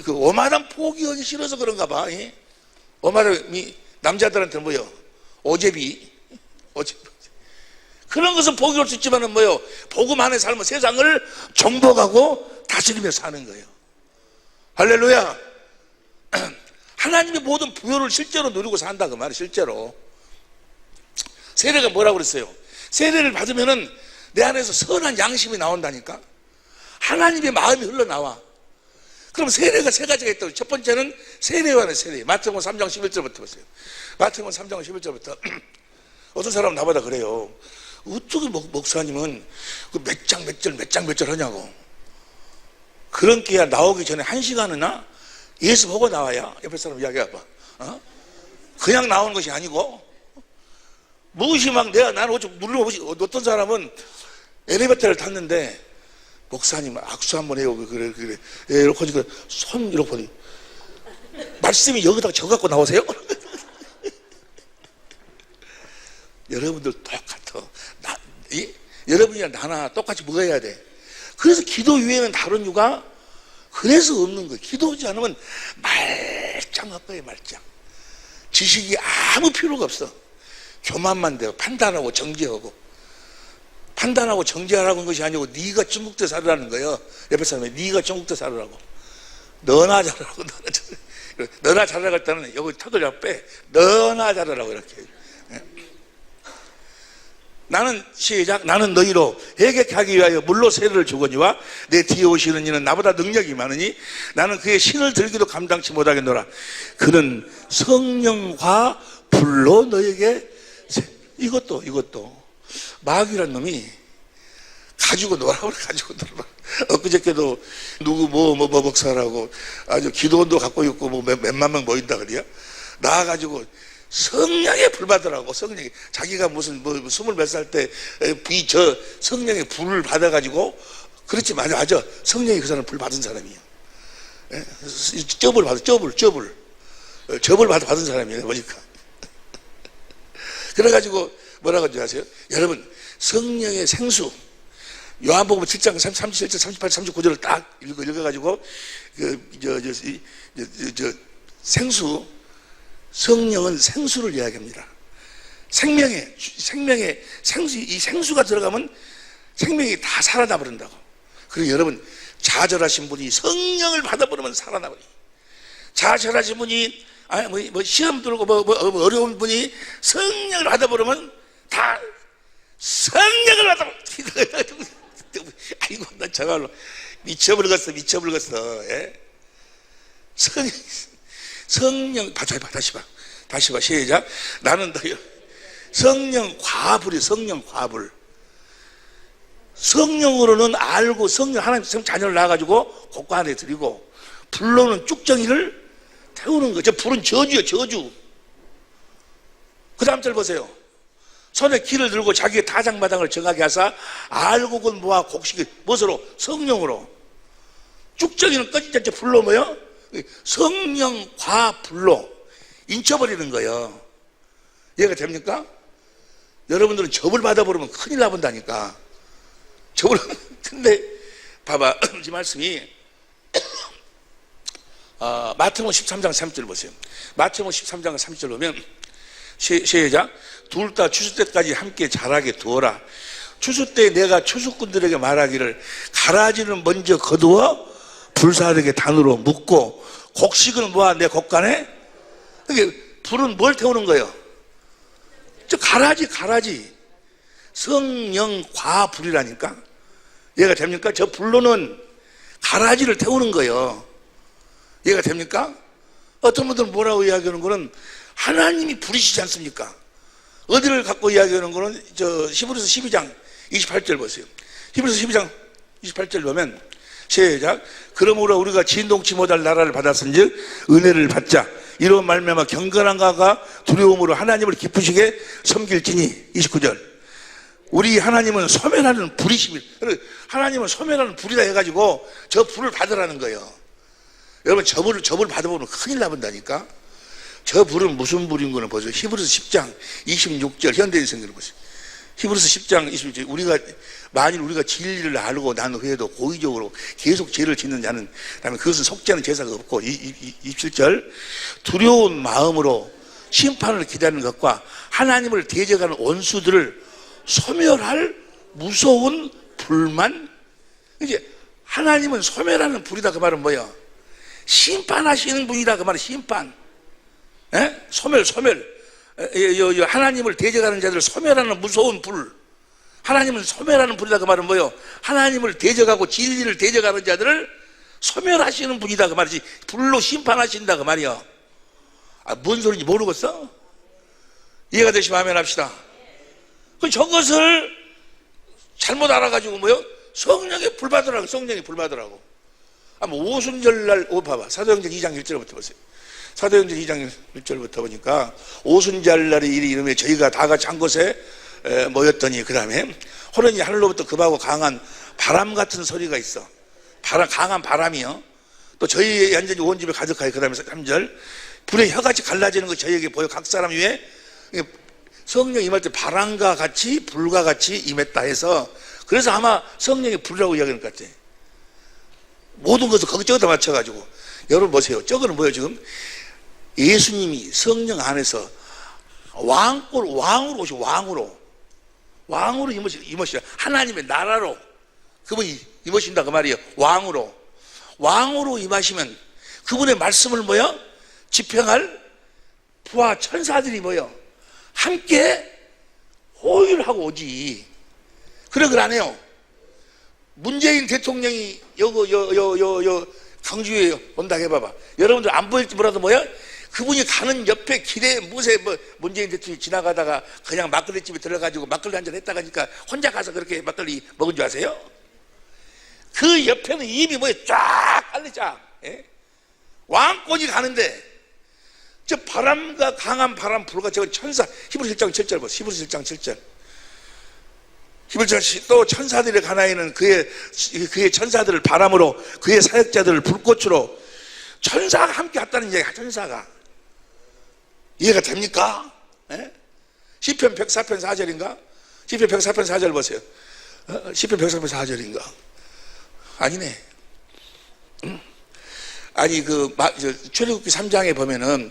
그 오마담 포기하기 싫어서 그런가 봐. 오마담이 남자들한테 오제비. 그런 것은 포기할 수 있지만은 복음 안에 살면 세상을 정복하고 다스리며 사는 거예요. 할렐루야. 하나님의 모든 부여를 실제로 누리고 산다 그 말이에요. 실제로. 세례가 뭐라고 그랬어요? 세례를 받으면은 내 안에서 선한 양심이 나온다니까. 하나님의 마음이 흘러나와. 그럼 세례가 세 가지가 있다고. 첫 번째는 세례와는 세례. 마태복음 3장 11절부터 보세요. 마태복음 3장 11절부터 어떤 사람은 나보다 그래요. 어떻게 목사님은 몇 장 하냐고. 그런 기회 나오기 전에 1시간이나 예수 보고 나와야. 옆에 사람 이야기해봐. 그냥 나오는 것이 아니고 무엇이 나는 눌러보시. 어떤 사람은 엘리베이터를 탔는데 목사님 악수 한번 해요. 그래. 이렇게 하니까 손 이렇게 보니 말씀이 여기다가 적어갖고 나오세요? 여러분들 똑같아. 여러분이랑 나나 똑같이 뭐 해야 돼? 그래서 기도 위에는 다른 이유가 그래서 없는 거예요. 기도하지 않으면 말짱할 거예요. 말짱. 지식이 아무 필요가 없어. 교만만 돼요. 판단하고 정죄하고. 판단하고 정죄하라고 하는 것이 아니고 네가 중국대 살으라는 거예요. 옆에 사람이 네가 중국대 살으라고. 너나 잘하라고. 너나 잘하라고 할 때는 여기 턱을 잡고 빼. 너나 잘하라고 이렇게. 나는 너희로 회개케 하기 위하여 물로 세례를 주거니와 내 뒤에 오시는 이는 나보다 능력이 많으니 나는 그의 신을 들기도 감당치 못하겠노라. 그는 성령과 불로 너에게 이것도 마귀란 놈이 가지고 놀아버려. 엊그저께도 누구 목사라고 아주 기도원도 갖고 있고 몇만 명 모인다 그래요. 나와가지고 성령의 불 받으라고. 성령이 자기가 무슨 뭐 스물 몇 살 때 성령의 불을 받아가지고 그렇지. 맞아. 성령이 그 사람 불 받은 사람이에요. 예? 접을 받은 사람이에요. 보니까. 그래가지고 뭐라고 하지 아세요? 여러분, 성령의 생수, 요한복음 7장 37절 38 39절을 딱 읽어가지고 생수, 성령은 생수를 이야기합니다. 생명의 생수, 이 생수가 들어가면 생명이 다 살아나 버린다고. 그리고 여러분, 좌절하신 분이 성령을 받아버리면 살아나 버려. 좌절하신 분이 시험 들고 어려운 분이 성령을 받아버리면 다 성령을 받아버려. 아이고, 나 정말로 미쳐버렸어. 예? 성령, 다시 봐. 시작. 나는 너희 성령 과불이 성령 과불. 성령으로는 알고 하나님 자녀를 낳아가지고 곡과 안에 드리고, 불로는 쭉정이를 태우는 거죠. 불은 저주예요, 저주. 그 다음 절 보세요. 손에 기를 들고 자기의 타작마당을 정하게 하사 알곡은 모아 곡식이 무엇으로? 성령으로. 쭉정이는 꺼지지 않죠. 불로 뭐요? 성령 과불로 인쳐버리는 거예요. 이해가 됩니까? 여러분들은 접을 받아버리면 큰일 나본다니까. 근데 봐봐, 이 말씀이 마태복음 13장 3절 보세요. 마태복음 13장 3절 보면 시작. 둘 다 추수 때까지 함께 자라게 두어라. 추수 때 내가 추수꾼들에게 말하기를 가라지는 먼저 거두어 불사르게 단으로 묶고 곡식을 모아 내 곡간에. 그게 불은 뭘 태우는 거예요? 저 가라지. 성령 과불이라니까. 이해가 됩니까? 저 불로는 가라지를 태우는 거예요. 이해가 됩니까? 어떤 분들은 뭐라고 이야기하는 거는 하나님이 불이시지 않습니까? 어디를 갖고 이야기하는 거는 히브리서 12장 28절 보세요. 히브리서 12장 28절 보면 시작. 그러므로 우리가 진동치 못할 나라를 받았은즉 은혜를 받자. 이런 말미암아 경건한가가 두려움으로 하나님을 기쁘시게 섬길지니. 29절. 우리 하나님은 소멸하는 불이십니다. 하나님은 소멸하는 불이다 해가지고 저 불을 받으라는 거예요. 여러분, 저불을 받아보면 큰일 나본다니까. 저 불은 무슨 불인 거는 보세요. 히브리서 10장 26절 현대인 성경을 보세요. 히브리서 10장 26절. 만일 우리가 진리를 알고 난 후에도 고의적으로 계속 죄를 짓는 자는, 그다음에 그것은 속지 않은 제사가 없고, 27절. 두려운 마음으로 심판을 기다리는 것과 하나님을 대적하는 원수들을 소멸할 무서운 불만. 이제 하나님은 소멸하는 불이다. 그 말은 뭐야? 심판하시는 분이다. 그 말은 심판. 에? 소멸. 하나님을 대적하는 자들을 소멸하는 무서운 불. 하나님은 소멸하는 불이다. 그 말은 뭐요? 하나님을 대적하고 진리를 대적하는 자들을 소멸하시는 분이다. 그 말이지. 불로 심판하신다. 그 말이야. 뭔 소리인지 모르겠어? 이해가 되시면 아멘 합시다. 저것을 잘못 알아가지고 뭐요? 성령의 불 받으라고. 성령의 불 받으라고. 오순절날, 봐봐. 사도행전 2장 1절부터 보세요. 사도행전 2장 1절부터 보니까 오순절날의 일이 이름에 저희가 다 같이 한 곳에 모였더니, 그 다음에 호련히 하늘로부터 급하고 강한 바람 같은 소리가 있어. 강한 바람이요. 또 저희 완전히 온 집에 가득하여. 그 다음에 3절. 불의 혀같이 갈라지는 거 저희에게 보여 각 사람 위에. 성령 임할 때 바람과 같이 불과 같이 임했다 해서, 그래서 아마 성령의 불이라고 이야기하는 것 같아. 모든 것을 거기저기다 맞춰가지고. 여러분 보세요. 저거는 뭐예요? 지금 예수님이 성령 안에서 왕으로 오시고, 왕으로 임으시라. 하나님의 나라로 그분이 임으신다. 그 말이에요. 왕으로 임하시면 그분의 말씀을 뭐요? 집행할 부하 천사들이 뭐요? 함께 호의하고 오지. 그걸 안 해요. 문재인 대통령이 강주에 온다 해봐봐. 여러분들 안 보일지 몰라도 뭐야? 그분이 가는 옆에 길에 무쇠 문재인 대통령이 지나가다가 그냥 막걸리집에 들어가지고 막걸리 한잔 했다가 하니까 혼자 가서 그렇게 막걸리 먹은 줄 아세요? 그 옆에는 이미 쫙 빨리 쫙. 예? 왕권이 가는데 저 바람과 강한 바람 불과 저 천사, 히브리서 1장 7절 보세요. 히브리서 1장 7절. 히브리서 또 천사들의 가나이는 그의 천사들을 바람으로, 그의 사역자들을 불꽃으로, 천사가 함께 왔다는 얘기야. 천사가 이해가 됩니까? 예? 시편 104편 4절인가? 시편 104편 4절 보세요. 시편 104편 4절인가? 아니네. 아니 출애굽기 3장에 보면은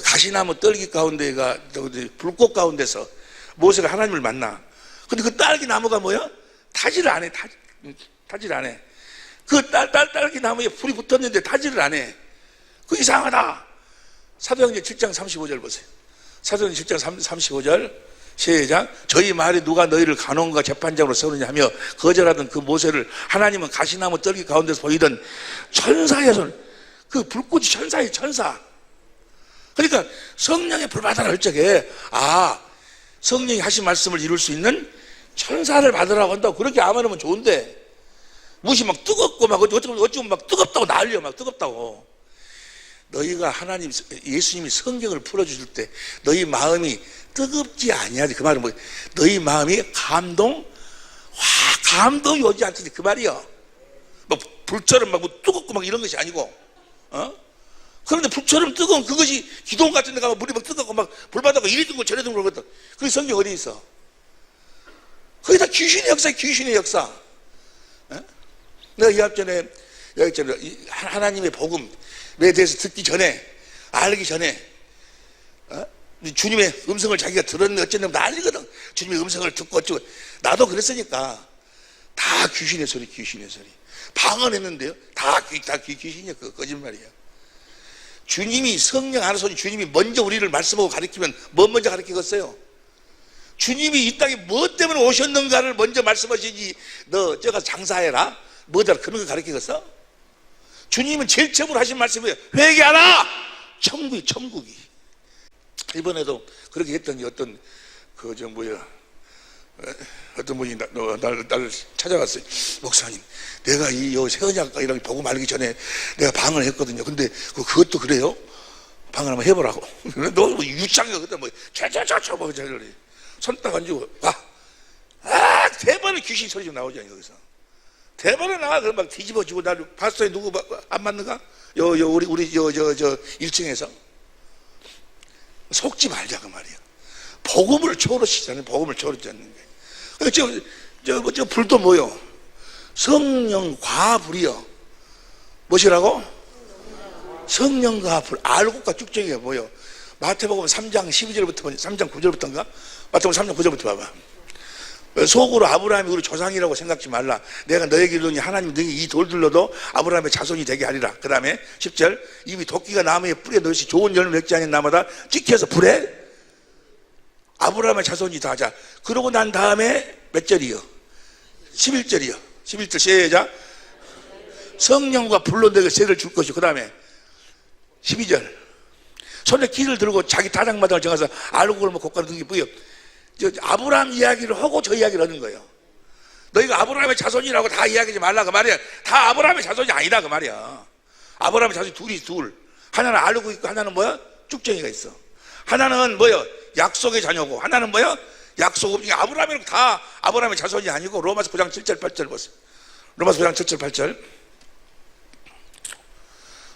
가시나무 떨기 가운데가 불꽃 가운데서 모세가 하나님을 만나. 근데 그 딸기 나무가 뭐야? 타지를 안 해. 타지를 안 해. 그 딸기 나무에 불이 붙었는데 타지를 안 해. 그 이상하다. 사도행전 7장 35절 보세요. 사도행전 7장 35절 시작. 저희 마을에 누가 너희를 간원과 재판장으로 세우느냐 하며 거절하던 그 모세를 하나님은 가시나무 떨기 가운데서 보이던 천사의 손, 그 불꽃이 천사의 천사. 그러니까 성령의 불받아라 할 적에 성령이 하신 말씀을 이룰 수 있는 천사를 받으라고 한다고 그렇게 아멘하면 좋은데, 무시 막 뜨겁고 막 어쩌면 막 뜨겁다고 난리야. 막 뜨겁다고. 너희가 예수님이 성경을 풀어주실 때 너희 마음이 뜨겁지 아니하지. 그 말은 너희 마음이 감동이 오지 않지. 그 말이요. 막 불처럼 막 뜨겁고 막 이런 것이 아니고, 그런데 불처럼 뜨거운 그것이 기동 같은 데 가면 물이 막 뜨겁고 막 불바다가 이리 등고 저리 등고 그러거든. 그게 성경 어디 있어? 거기 다 귀신의 역사야. 귀신의 역사. 내가 이 앞전에 하나님의 복음에 대해서 듣기 전에, 알기 전에, 주님의 음성을 자기가 들었는데 어쨌든 난리거든. 주님의 음성을 듣고 어쩌고. 나도 그랬으니까. 다 귀신의 소리. 방언했는데요. 다 귀신이야. 그거 거짓말이야. 주님이 성령 안에서 주님이 먼저 우리를 말씀하고 가르치면 뭐 먼저 가르치겠어요? 주님이 이 땅에 뭐 때문에 오셨는가를 먼저 말씀하시지. 너 저가 장사해라 뭐더라 그런 거 가르치겠어? 주님은 제일 처음으로 하신 말씀이에요. 회개하라. 천국이. 이번에도 그렇게 했더니 어떤 어떤 분이 나를 찾아갔어요. 목사님, 내가 이 세언약이랑 보고 말기 전에 내가 방언을 했거든요. 근데 그것도 그래요? 방언 한번 해보라고. 너 유창이거든. 차차차차 손 딱 얹고 대번에 귀신 소리 좀 나오지 않니 여기서? 대번에 나와. 그럼 막 뒤집어지고. 나를 파스터에 누구 안 맞는가? 우리 1층에서 속지 말자 그 말이야. 복음을 초월시키자는 복음을 초월하지 않는 거예요. 저 불도 뭐요? 성령 과불이요. 무엇이라고? 성령과 불. 알곡과 쭉정이가 뭐요? 마태복음 3장 12절부터 3장 9절부터인가? 마태복음 3장 9절부터 봐봐. 속으로 아브라함이 우리 조상이라고 생각지 말라. 내가 너에게 이르노니 하나님 등이 이 돌들로도 아브라함의 자손이 되게 하리라. 그 다음에 10절. 이미 도끼가 나무에 뿌려 넣으시 좋은 열매 맺지 않은 나마다 찍혀서 불에 아브라함의 자손이 다 하자. 그러고 난 다음에 몇 절이요? 11절이요. 11절 시작. 성령과 불로 내게 세를 줄 것이고, 그 다음에 12절. 손에 키를 들고 자기 타작마당을 정해서 알곡을 곡간을 등기 뿌여. 아브라함 이야기를 하고 저 이야기를 하는 거예요. 너희가 아브라함의 자손이라고 다 이야기하지 말라 그 말이야. 다 아브라함의 자손이 아니다 그 말이야. 아브라함의 자손이 둘. 하나는 알고 있고 하나는 뭐야? 쭉정이가 있어. 하나는 뭐야? 약속의 자녀고 하나는 뭐야? 약속 없이. 아브라함이라고 다 아브라함의 자손이 아니고. 로마서 9장 7절 8절 보세요. 로마서 9장 7절 8절.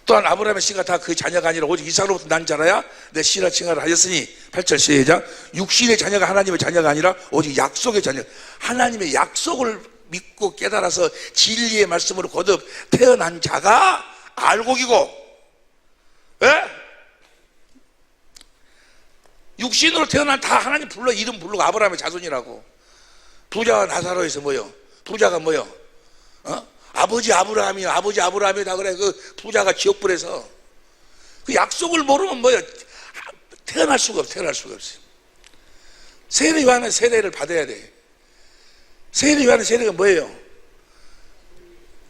또한 아브라함의 씨가 다 그의 자녀가 아니라 오직 이삭으로부터 난 자라야 내 씨라 칭하라 하였으니 8절 시작. 육신의 자녀가 하나님의 자녀가 아니라 오직 약속의 자녀. 하나님의 약속을 믿고 깨달아서 진리의 말씀으로 거듭 태어난 자가 알곡이고, 육신으로 태어난 다 하나님 불러 이름 부르고 아브라함의 자손이라고. 부자와 나사로에서 뭐요? 부자가 뭐요? 아버지 아브라함이요. 아버지 아브라함이다 그래. 그 부자가 지옥불에서. 그 약속을 모르면 뭐야? 태어날 수가 없어요. 세례 요한은 세례를 받아야 돼. 세례 요한의 세례가 뭐예요?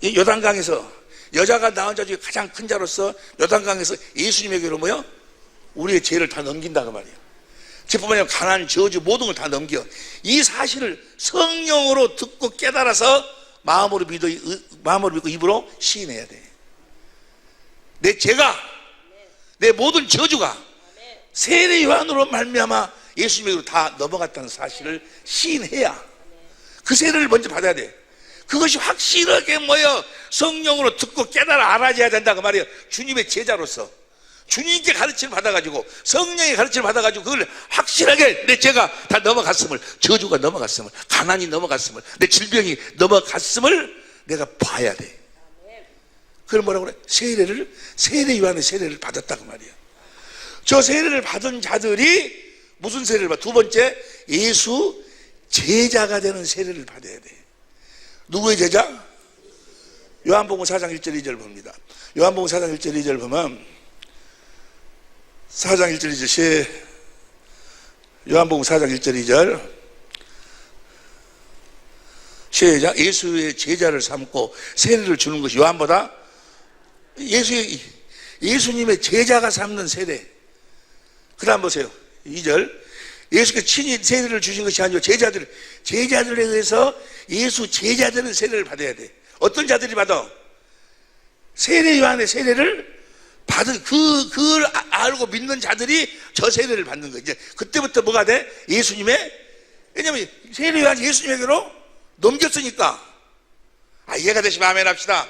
이 요단강에서 여자가 낳은 자 중에 가장 큰 자로서 요단강에서 예수님에게로 뭐요? 우리의 죄를 다 넘긴다 그 말이에요. 제뿐만 아니라 가난, 저주 모든 걸 다 넘겨. 이 사실을 성령으로 듣고 깨달아서 마음으로 믿고 입으로 시인해야 돼. 내 죄가, 내 모든 저주가 세례 요한으로 말미암아 예수님에게로 다 넘어갔다는 사실을 시인해야 그 세례를 먼저 받아야 돼. 그것이 확실하게 성령으로 듣고 깨달아 알아져야 된다 그 말이에요. 주님의 제자로서 주님께 가르침을 받아가지고 성령의 가르침을 받아가지고 그걸 확실하게 내 죄가 다 넘어갔음을, 저주가 넘어갔음을, 가난이 넘어갔음을, 내 질병이 넘어갔음을 내가 봐야 돼. 그걸 뭐라고 그래? 세례 요한의 세례를 받았다 그 말이에요. 저 세례를 받은 자들이 무슨 세례를 받아? 두 번째, 예수 제자가 되는 세례를 받아야 돼. 누구의 제자? 요한복음 4장 1절 2절 봅니다. 요한복음 4장 1절 2절 보면 4장 1절 2절 요한복음 4장 1절 2절 시작. 예수의 제자를 삼고 세례를 주는 것이 요한보다 예수님의 제자가 삼는 세례. 그 다음 보세요. 2절. 예수께서 친히 세례를 주신 것이 아니고 제자들에 의해서 예수 제자들은 세례를 받아야 돼. 어떤 자들이 받아? 세례 요한의 세례를 받은 그걸 알고 믿는 자들이 저 세례를 받는 거예요. 이제 그때부터 뭐가 돼? 왜냐면 세례 요한이 예수님에게로 넘겼으니까. 이해가 되시면 아멘 합시다.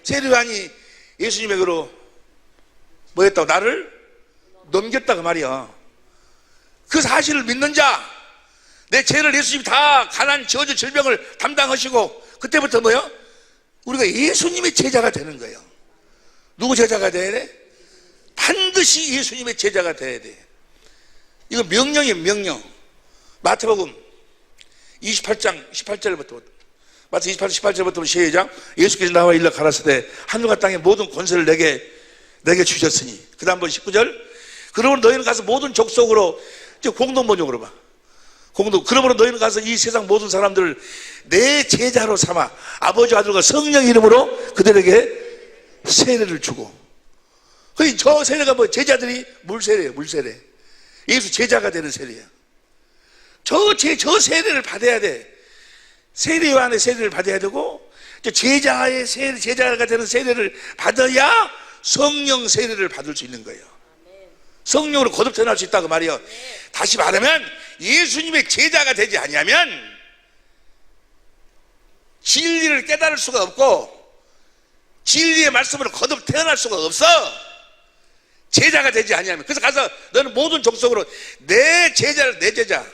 세례 요한이 예수님에게로 뭐 했다고? 나를 넘겼다고 말이야. 그 사실을 믿는 자, 내 죄를 예수님이 다 가난, 저주, 질병을 담당하시고 그때부터 우리가 예수님의 제자가 되는 거예요. 누구 제자가 돼야 돼? 반드시 예수님의 제자가 돼야 돼. 이거 명령이에요, 명령. 마태복음 28장 18절부터 마태 28장 18절부터 시작. 예수께서 나와 일러 가라사대 하늘과 땅의 모든 권세를 내게 주셨으니. 그 다음 번 19절. 그러므로 너희는 가서 모든 족속으로 공동번역으로 봐. 그러므로 너희는 가서 이 세상 모든 사람들을 내 제자로 삼아 아버지 아들과 성령 이름으로 그들에게 세례를 주고. 저 세례가 제자들이 물세례예요, 물세례. 예수 제자가 되는 세례야. 저 세례를 받아야 돼. 세례 요한의 세례를 받아야 되고, 제자가 되는 세례를 받아야 성령 세례를 받을 수 있는 거예요. 성령으로 거듭 태어날 수 있다고 말이에요. 다시 말하면 예수님의 제자가 되지 아니하면 진리를 깨달을 수가 없고 진리의 말씀으로 거듭 태어날 수가 없어. 제자가 되지 아니하면. 그래서 가서 너는 모든 족속으로 내 제자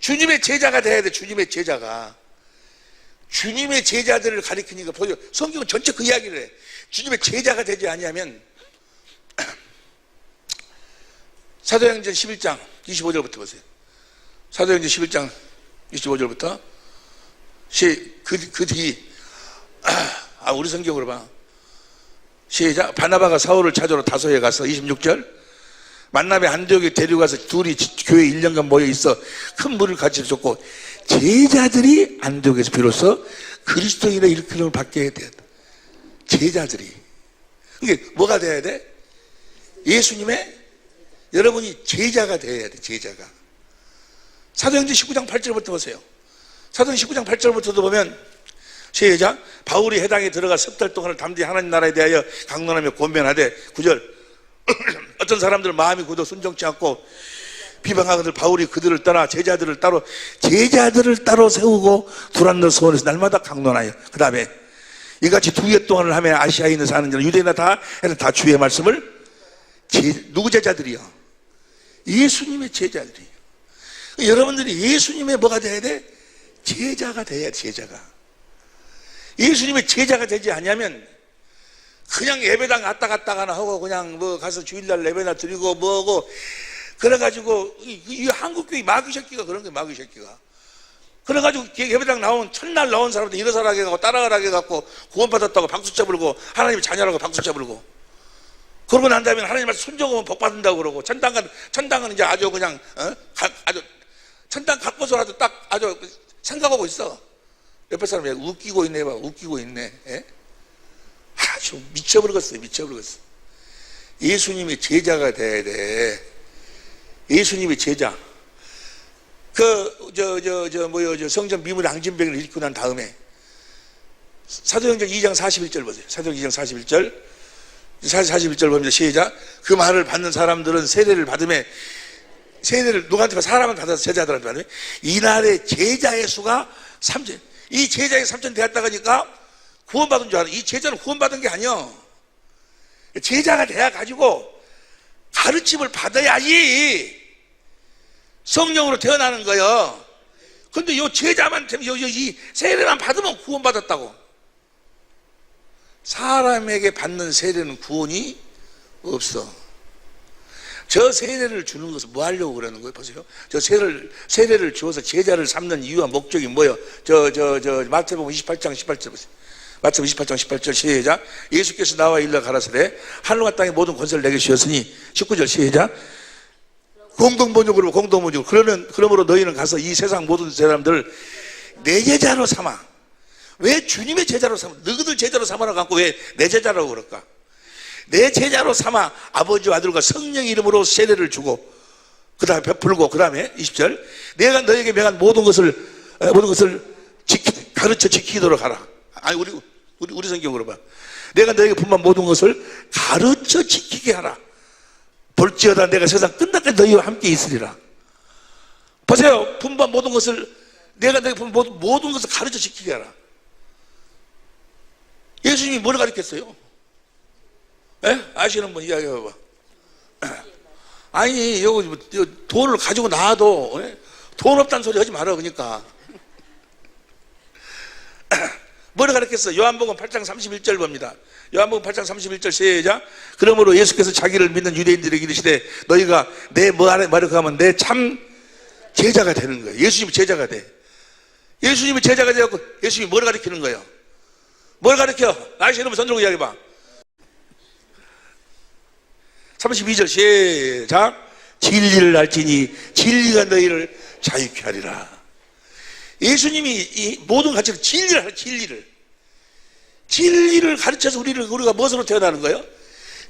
주님의 제자가 돼야 돼. 주님의 제자들을 가리키니까 보세요. 성경은 전체 그 이야기를 해. 주님의 제자가 되지 아니하면. 사도행전 11장 25절부터 보세요. 사도행전 11장 25절부터 그 뒤 우리 성경으로 봐. 시작. 바나바가 사울을 찾으러 다소에 가서 26절. 만남에 안디옥에 데려가서 둘이 교회 1년간 모여 있어 큰 물을 같이 줬고 제자들이 안디옥에서 비로소 그리스도인의 일컬음을 받게 해야 돼. 제자들이. 이게 뭐가 돼야 돼? 여러분이 제자가 돼야 돼. 제자가. 사도행전 19장 8절부터 보세요. 사도행전 19장 8절부터도 보면 시작. 바울이 해당에 들어가 석 달 동안을 담대히 하나님 나라에 대하여 강론하며 권면하되 9절. 어떤 사람들 마음이 굳어 순종치 않고 비방하거늘 바울이 그들을 떠나 제자들을 따로 세우고 두란노 소원에서 날마다 강론하여. 그 다음에 이같이 2해 동안을 하며 아시아에 있는 사는 자는 유대인이나 다 주의 말씀을 누구 제자들이요? 예수님의 제자들이요. 여러분들이 예수님의 뭐가 돼야 돼? 제자가 돼야 돼. 제자가. 예수님의 제자가 되지 않냐면 그냥 예배당 갔다 가나 하고 그냥 가서 주일날 예배나 드리고 뭐하고 그래가지고 이 한국교회 마귀 새끼가 그런 게 마귀 새끼가. 그래가지고 예배당 첫날 나온 사람들 일어서라게 해갖고 따라가라게 해갖고 구원받았다고 박수쳐 부르고 하나님 자녀라고 박수쳐 부르고 그러고 난 다음에 하나님 말씀 순종하면 복 받는다고 그러고 천당은 이제 아주 그냥 아주 천당 갖고서라도 딱 아주 생각하고 있어. 옆에 사람이 웃기고 있네 봐. 웃기고 있네. 아주 미쳐버리겠어요. 예수님의 제자가 돼야 돼. 예수님의 제자. 성전 미문 앙진병을 읽고 난 다음에 사도행전 2장 41절 보세요. 사도행전 2장 41절. 41절 봅니다. 시작. 그 말을 받는 사람들은 세례를 받음에, 세례를 누구한테 사람한테 받아서 제자들한테 받으면 이날의 제자의 수가 3천. 이 제자의 3천 되었다고 하니까 구원받은 줄 알아. 이 제자는 구원받은 게 아니야. 제자가 돼야 가지고 가르침을 받아야지 성령으로 태어나는 거예요. 근데 이 제자만 되면 이 세례만 받으면 구원받았다고. 사람에게 받는 세례는 구원이 없어. 저 세례를 주는 것은 뭐 하려고 그러는 거예요? 보세요. 저 세례를 주어서 제자를 삼는 이유와 목적이 뭐예요? 마태복음 28장 18절 보세요. 마태복음 28장 18절 시작. 예수께서 나와 일러 가라사대 하늘과 땅의 모든 권세를 내게 주셨으니 19절 시작. 공동번역으로 그러므로 너희는 가서 이 세상 모든 사람들 내 제자로 삼아. 왜 주님의 제자로 삼아? 너희들 제자로 삼아라고 하고 왜 내 제자라고 그럴까? 내 제자로 삼아 아버지와 아들과 성령의 이름으로 세례를 주고 그 다음에 베풀고 그 다음에 20절 내가 너에게 명한 모든 것을 가르쳐 지키도록 하라. 아니 우리 성경으로 봐. 내가 너에게 분만 모든 것을 가르쳐 지키게 하라. 볼지어다 내가 세상 끝날까지 너희와 함께 있으리라. 보세요. 분반 모든 것을 내가 너에게 분반 모든 것을 가르쳐 지키게 하라. 예수님이 뭘 가르쳤어요? 에? 아시는 분 이야기해봐. 아니 여기 돈을 가지고 나와도 돈 없다는 소리 하지 마라. 그러니까 뭘 가르쳤어? 요한복음 8장 31절 봅니다. 요한복음 8장 31절 시작. 그러므로 예수께서 자기를 믿는 유대인들에게 이르시되 너희가 내 말을 가면 내 참 제자가 되는 거예요. 예수님이 제자가 돼. 예수님이 제자가 되었고 예수님이 뭘 가르치는 거예요? 뭘 가르쳐? 아시는 분 손 들고 이야기해봐. 32절 시작. 진리를 알지니 진리가 너희를 자유케 하리라. 예수님이 이 모든 가르쳐 진리를 하라. 진리를 가르쳐서 우리가 무엇으로 태어나는 거예요?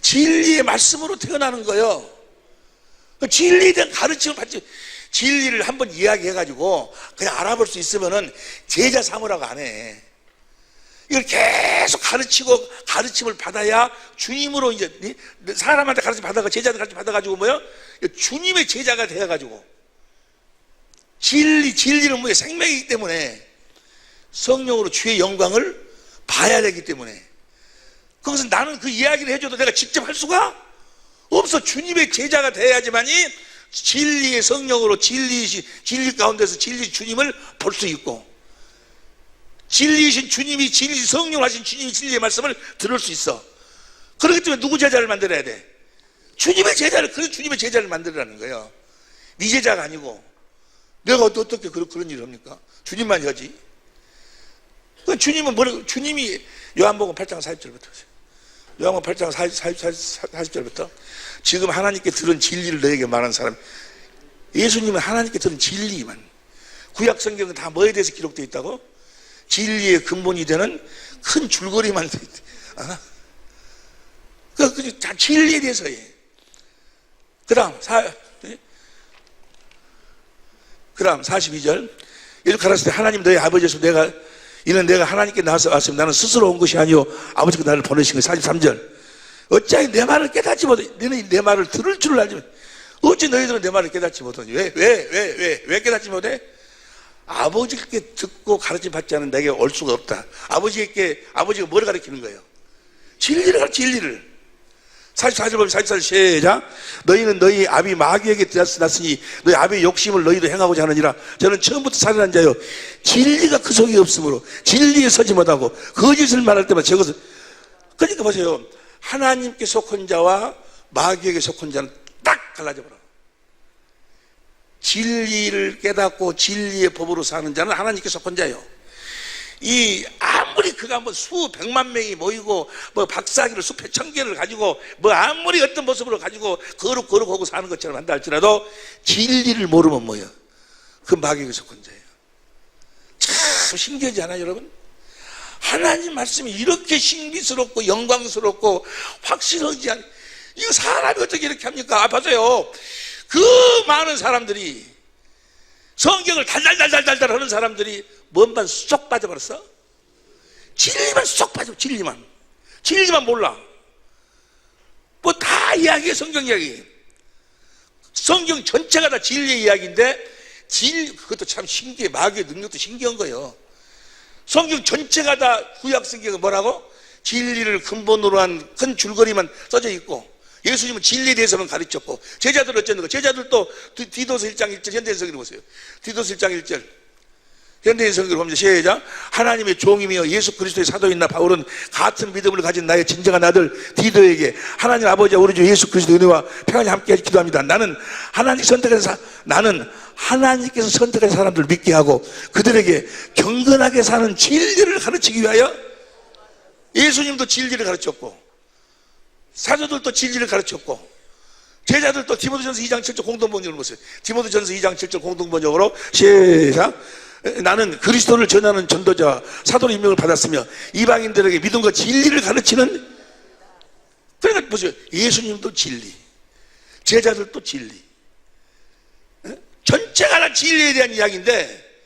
진리의 말씀으로 태어나는 거예요. 진리에 대한 가르침을 받지. 진리를 한번 이야기해가지고 그냥 알아볼 수 있으면은 제자 삼으라고 안 해. 이걸 계속 가르치고 가르침을 받아야 주님으로 이제 사람한테 가르침 받아가 제자한테 가르침 받아가지고 뭐요? 주님의 제자가 되어가지고 진리는 뭐예요? 생명이기 때문에 성령으로 주의 영광을 봐야 되기 때문에 그것은 나는 그 이야기를 해줘도 내가 직접 할 수가 없어. 주님의 제자가 돼야지만이 진리의 성령으로 진리 가운데서 진리 주님을 볼 수 있고 진리이신 주님이 성령 하신 주님이 진리의 말씀을 들을 수 있어. 그렇기 때문에 누구 제자를 만들어야 돼? 주님의 제자를. 그래서 주님의 제자를 만들라는 거예요. 네 제자가 아니고 내가 어떻게 그런 일을 합니까? 주님만 하지. 주님이 요한복음 8장 40절부터 요한복음 8장 40절부터 지금 하나님께 들은 진리를 너에게 말하는 사람. 예수님은 하나님께 들은 진리만. 구약 성경은 다 뭐에 대해서 기록되어 있다고? 진리의 근본이 되는 큰 줄거리만 다 진리에 대해서 해. 그 다음 42절 예수 가라사대 하나님 너희 아버지에서 이는 내가 하나님께 나와서 왔으면 나는 스스로 온 것이 아니요 아버지가 나를 보내신 거예요. 43절 어찌하여 내 말을 깨닫지 못하니 너희는 내 말을 들을 줄을 알지 못해. 어찌 너희들은 내 말을 깨닫지 못하니 왜 깨닫지 못해? 아버지께 듣고 가르침 받지 않은 내게 올 수가 없다. 아버지가 뭘 가르치는 거예요? 진리를 44절 보면 44절 시작. 너희는 너희 아비 마귀에게 났으니 너희 아비의 욕심을 너희도 행하고자 하느니라. 저는 처음부터 살인한 자요 진리가 그 속에 없으므로 진리에 서지 못하고 거짓을 말할 때마다 저것을. 그러니까 보세요. 하나님께 속한 자와 마귀에게 속한 자는 딱 갈라져 버려. 진리를 깨닫고 진리의 법으로 사는 자는 하나님께 속한 자요. 아무리 그가 수백만 명이 모이고 박사기를 수백 천 개를 가지고 아무리 어떤 모습으로 가지고 거룩하고 사는 것처럼 한다 할지라도 진리를 모르면 뭐예요? 그 마귀에게 속한 자예요. 참 신기하지 않아요, 여러분? 하나님 말씀이 이렇게 신비스럽고 영광스럽고 확실하지 않. 이거 사람이 어떻게 이렇게 합니까? 봐세요. 그 많은 사람들이 성경을 달달달달달 하는 사람들이 뭔만 쏙 빠져버렸어? 진리만 쏙 빠져. 진리만 몰라. 뭐 다 이야기해. 성경 이야기. 성경 전체가 다 진리의 이야기인데 그것도 참 신기해. 마귀의 능력도 신기한 거예요. 성경 전체가 다 구약 성경은 뭐라고? 진리를 근본으로 한 큰 줄거리만 써져 있고, 예수님은 진리에 대해서만 가르쳤고, 제자들 어쨌는가? 제자들도 디도서 1장 1절 현대인 성경을 보세요. 디도서 1장 1절 현대인 성경을 보면 시작. 하나님의 종이며 예수 그리스도의 사도인 나 바울은 같은 믿음을 가진 나의 진정한 아들 디도에게 하나님 아버지와 우리 주 예수 그리스도의 은혜와 평안이 함께 기도합니다. 나는 하나님께서 선택한 사람들을 믿게 하고 그들에게 경건하게 사는 진리를 가르치기 위하여. 예수님도 진리를 가르쳤고, 사도들도 진리를 가르쳤고, 제자들도 디모데전서 2장 7절 공동번역으로 보세요. 디모데전서 2장 7절 공동번역으로 시작. 나는 그리스도를 전하는 전도자 사도로 임명을 받았으며 이방인들에게 믿음과 진리를 가르치는. 그러니까 보세요. 예수님도 진리, 제자들도 진리, 전체가 다 진리에 대한 이야기인데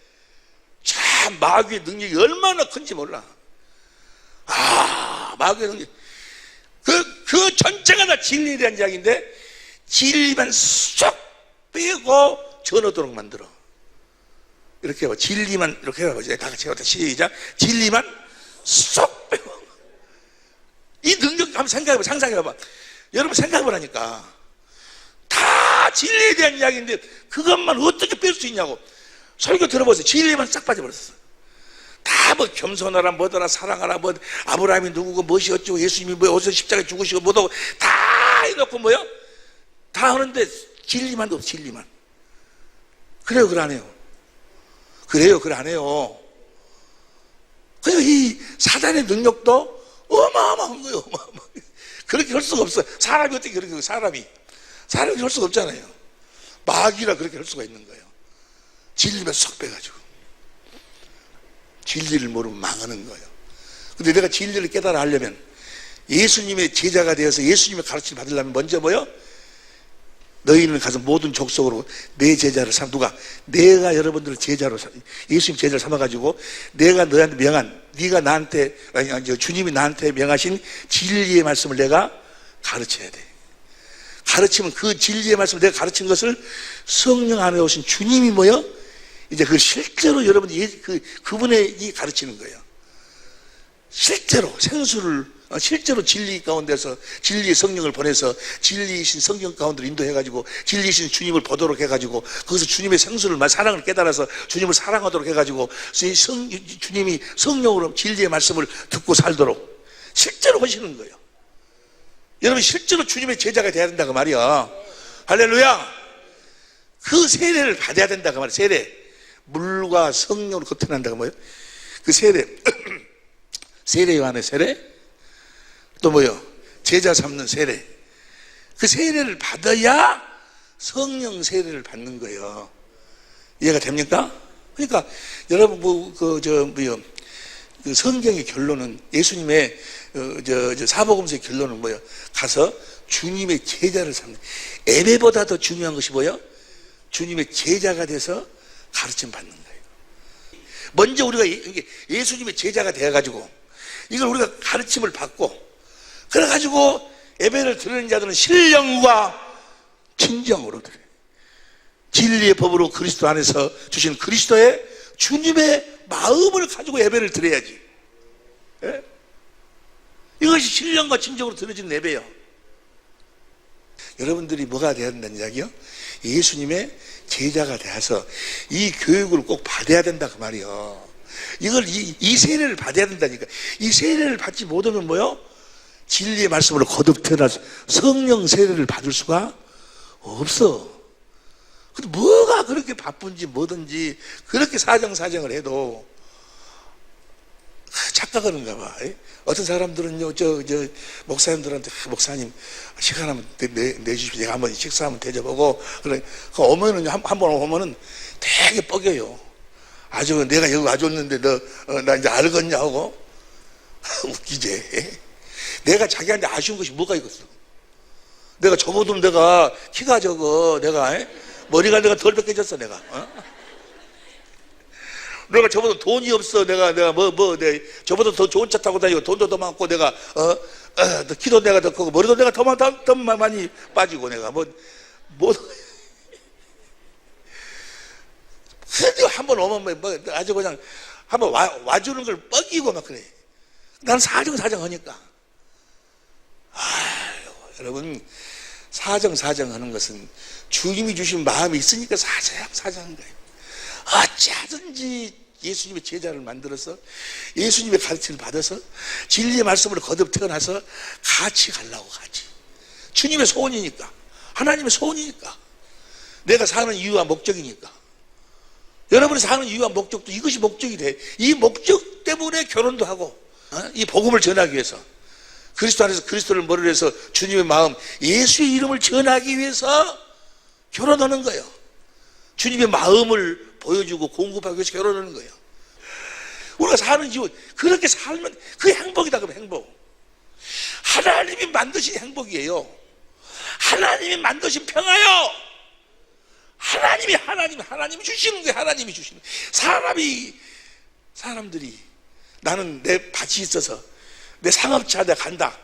참 마귀의 능력이 얼마나 큰지 몰라. 마귀의 능력, 그 전체가 다 진리에 대한 이야기인데 진리만 쏙 빼고 전하도록 만들어. 이렇게 해봐. 진리만 이렇게 해봐. 다 같이 해봐. 시작. 진리만 쏙 빼고. 이 능력 한번 생각해봐. 상상해봐. 여러분 생각해보라니까. 다 진리에 대한 이야기인데 그것만 어떻게 뺄 수 있냐고. 설교 들어보세요. 진리만 싹 빠져버렸어. 다 뭐 겸손하라 뭐더라 사랑하라 뭐 아브라함이 누구고 무엇이 어쩌고 예수님이 뭐 어디서 십자가에 죽으시고 뭐하고 다 해놓고 뭐요? 다 하는데 진리만 없어. 진리만. 그래요 그래 안 해요? 그래요 그래 안 해요? 그래서 이 사단의 능력도 어마어마한 거예요. 그렇게 할 수가 없어요. 사람이 어떻게 그렇게 해요? 사람이 할 수가 없잖아요. 마귀라 그렇게 할 수가 있는 거예요. 진리만 쏙 빼가지고. 진리를 모르면 망하는 거예요. 근데 내가 진리를 깨달아 하려면, 예수님의 제자가 되어서 예수님의 가르침을 받으려면 먼저 뭐요? 너희는 가서 모든 족속으로 내 제자를 삼. 누가? 내가 여러분들을 제자로, 예수님 제자를 삼아가지고 내가 너한테 명한, 네가 나한테, 주님이 나한테 명하신 진리의 말씀을 내가 가르쳐야 돼. 가르치면 그 진리의 말씀을 내가 가르친 것을 성령 안에 오신 주님이 뭐요? 이제 그 실제로 여러분이 그분이 가르치는 거예요. 실제로 생수를, 실제로 진리 가운데서 진리의 성령을 보내서 진리이신 성경 가운데로 인도해가지고 진리이신 주님을 보도록 해가지고 거기서 주님의 생수를, 사랑을 깨달아서 주님을 사랑하도록 해가지고 주님이 성령으로 진리의 말씀을 듣고 살도록 실제로 하시는 거예요. 여러분 실제로 주님의 제자가 돼야 된다고 말이야. 할렐루야. 그 세례를 받아야 된다고 말이야. 세례. 물과 성령으로 거듭난다고 뭐예요? 그 세례. 세례 요한의 세례. 또 뭐요? 제자 삼는 세례. 그 세례를 받아야 성령 세례를 받는 거예요. 이해가 됩니까? 그러니까 여러분 그 성경의 결론은, 예수님의 사복음서의 결론은 뭐예요? 가서 주님의 제자를 삼는. 예배보다 더 중요한 것이 뭐예요? 주님의 제자가 돼서 가르침 받는 거예요. 먼저 우리가 예수님의 제자가 되어가지고 이걸 우리가 가르침을 받고, 그래가지고 예배를 드리는 자들은 신령과 진정으로 드려요. 진리의 법으로 그리스도 안에서 주신 그리스도의 주님의 마음을 가지고 예배를 드려야지. 예? 이것이 신령과 진정으로 드려지는 예배예요. 여러분들이 뭐가 되어야 된다는 이야기요? 예수님의 제자가 되어서 이 교육을 꼭 받아야 된다 그 말이요. 이걸 이 세례를 받아야 된다니까. 이 세례를 받지 못하면 뭐요? 진리의 말씀으로 거듭 태어나서 성령 세례를 받을 수가 없어. 근데 뭐가 그렇게 바쁜지 뭐든지 그렇게 사정을 해도 착각하는가 봐. 어떤 사람들은요, 목사님들한테, 목사님, 시간 한번 내주십시오. 제가 한번 식사 한번 대접하고, 그래. 오면은, 한 번 오면은 되게 뻐겨요. 아주 내가 여기 와줬는데 나 이제 알겠냐 하고. 웃기지. 내가 자기한테 아쉬운 것이 뭐가 있겠어. 내가 접어두면 내가 키가 적어. 내가, 머리가 내가 덜 벗겨졌어, 내가. 내가 저보다 돈이 없어. 내가 저보다 더 좋은 차 타고 다니고 돈도 더 많고 내가 키도 내가 더 크고 머리도 내가 더 많이 빠지고 내가 뭐 그래도 한번 오면 뭐 아주 그냥 한번 와주는 걸 뻐기고 막 그래. 난 사정하니까. 아유, 여러분, 사정 하는 것은 주님이 주신 마음이 있으니까 사정한 거예요. 어찌하든지 예수님의 제자를 만들어서 예수님의 가르침을 받아서 진리의 말씀으로 거듭 태어나서 같이 가려고 하지. 주님의 소원이니까, 하나님의 소원이니까, 내가 사는 이유와 목적이니까. 여러분이 사는 이유와 목적도 이것이 목적이 돼. 이 목적 때문에 결혼도 하고, 이 복음을 전하기 위해서, 그리스도 안에서 그리스도를 머리로 해서 주님의 마음, 예수의 이름을 전하기 위해서 결혼하는 거예요. 주님의 마음을 보여주고 공급하기 위해서 결혼하는 거예요. 우리가 사는 이유, 그렇게 살면 그게 행복이다. 그럼 행복. 하나님이 만드신 행복이에요. 하나님이 만드신 평화요. 하나님이 주시는 거예요. 하나님이 주시는 거예요. 사람들이 나는 내 밭이 있어서 내 상업차 내가 간다.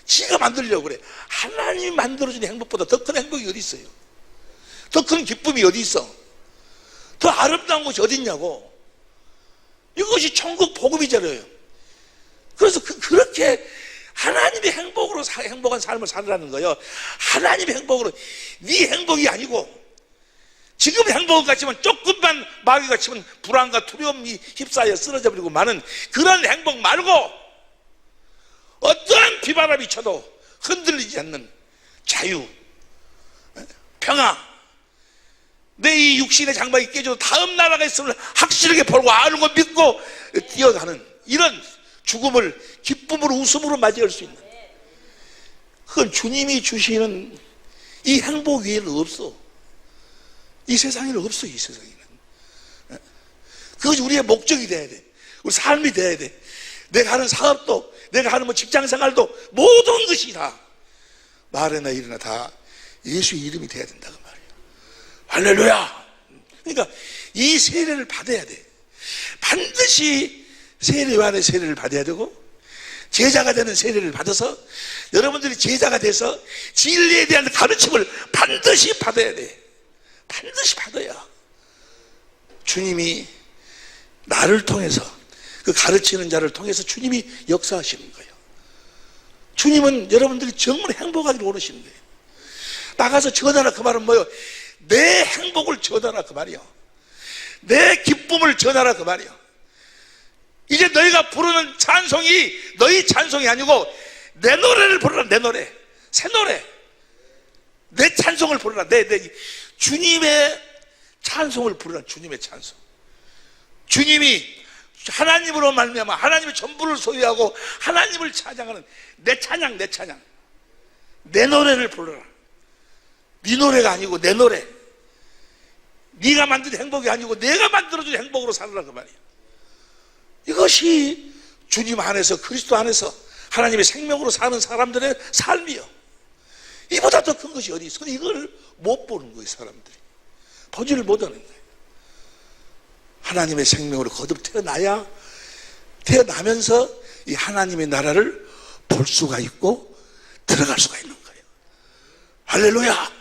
지가 만들려고 그래. 하나님이 만들어준 행복보다 더 큰 행복이 어디 있어요? 더 큰 기쁨이 어디 있어? 더 아름다운 것이 어디 있냐고. 이것이 천국 복음이잖아요. 그래서 그렇게 하나님의 행복으로 행복한 삶을 살라는 거예요. 하나님의 행복으로. 네 행복이 아니고 지금의 행복은 같지만 조금만 마귀가 치면 불안과 두려움이 휩싸여 쓰러져 버리고 마는 그런 행복 말고 어떠한 비바람이 쳐도 흔들리지 않는 자유, 평화, 내 이 육신의 장막이 깨져도 다음 나라가 있음을 확실하게 보고 알고 믿고 뛰어가는 이런 죽음을 기쁨으로 웃음으로 맞이할 수 있는, 그건 주님이 주시는 이 행복 위에는 없어. 이 세상에는 없어. 이 세상에는. 그것이 우리의 목적이 돼야 돼. 우리 삶이 돼야 돼. 내가 하는 사업도, 내가 하는 뭐 직장 생활도 모든 것이 다 말이나 일이나 다 예수의 이름이 돼야 된다 그 말이에요. 할렐루야. 그러니까 이 세례를 받아야 돼. 반드시 세례 요한의 세례를 받아야 되고 제자가 되는 세례를 받아서 여러분들이 제자가 돼서 진리에 대한 가르침을 반드시 받아야 돼. 반드시 받아야 주님이 나를 통해서, 그 가르치는 자를 통해서 주님이 역사하시는 거예요. 주님은 여러분들이 정말 행복하기를 원하시는 거예요. 나가서 전하라 그 말은 뭐예요? 내 행복을 전하라 그 말이요. 내 기쁨을 전하라 그 말이요. 이제 너희가 부르는 찬송이 너희 찬송이 아니고 내 노래를 부르라. 내 노래, 새 노래, 내 찬송을 부르라. 내 주님의 찬송을 부르라. 주님의 찬송. 주님이 하나님으로 말미암아 하나님의 전부를 소유하고 하나님을 찬양하는 내 찬양, 내 노래를 부르라. 네 노래가 아니고 내 노래. 네가 만든 행복이 아니고 내가 만들어준 행복으로 살아라 그 말이야. 이것이 주님 안에서, 그리스도 안에서 하나님의 생명으로 사는 사람들의 삶이요. 이보다 더 큰 것이 어디 있어? 이걸 못 보는 거예요. 사람들이 보지를 못하는 거예요. 하나님의 생명으로 거듭 태어나면서 이 하나님의 나라를 볼 수가 있고 들어갈 수가 있는 거예요. 할렐루야.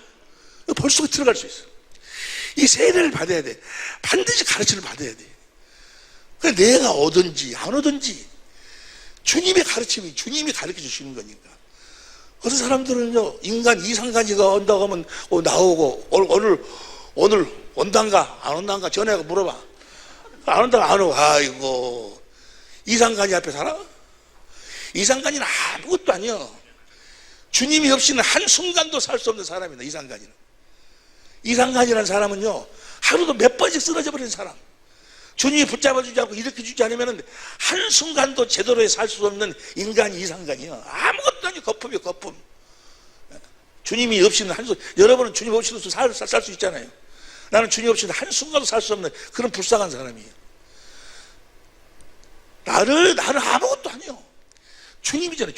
볼 수가 들어갈 수 있어. 이 세례를 받아야 돼. 반드시 가르침을 받아야 돼. 내가 오든지 안 오든지 주님의 가르침이, 주님이 가르쳐 주시는 거니까. 어떤 사람들은요, 인간 이상간이가 온다고 하면 나오고 오늘 온단가 안 온단가 전화해서 물어봐. 안 온다가 안 오고. 아이고, 이상간이 앞에 살아? 이상간이는 아무것도 아니야. 주님이 없이는 한순간도 살 수 없는 사람이다. 이상간이라는 사람은요, 하루도 몇 번씩 쓰러져 버리는 사람. 주님이 붙잡아주지 않고 일으켜주지 않으면 한순간도 제대로 살 수 없는 인간이 이상간이야. 아무것도 아니고 거품이야, 거품. 주님이 없이는 여러분은 주님 없이도 살 수 있잖아요. 나는 주님 없이는 한순간도 살 수 없는 그런 불쌍한 사람이에요. 나는 아무것도 아니요. 주님이잖아요.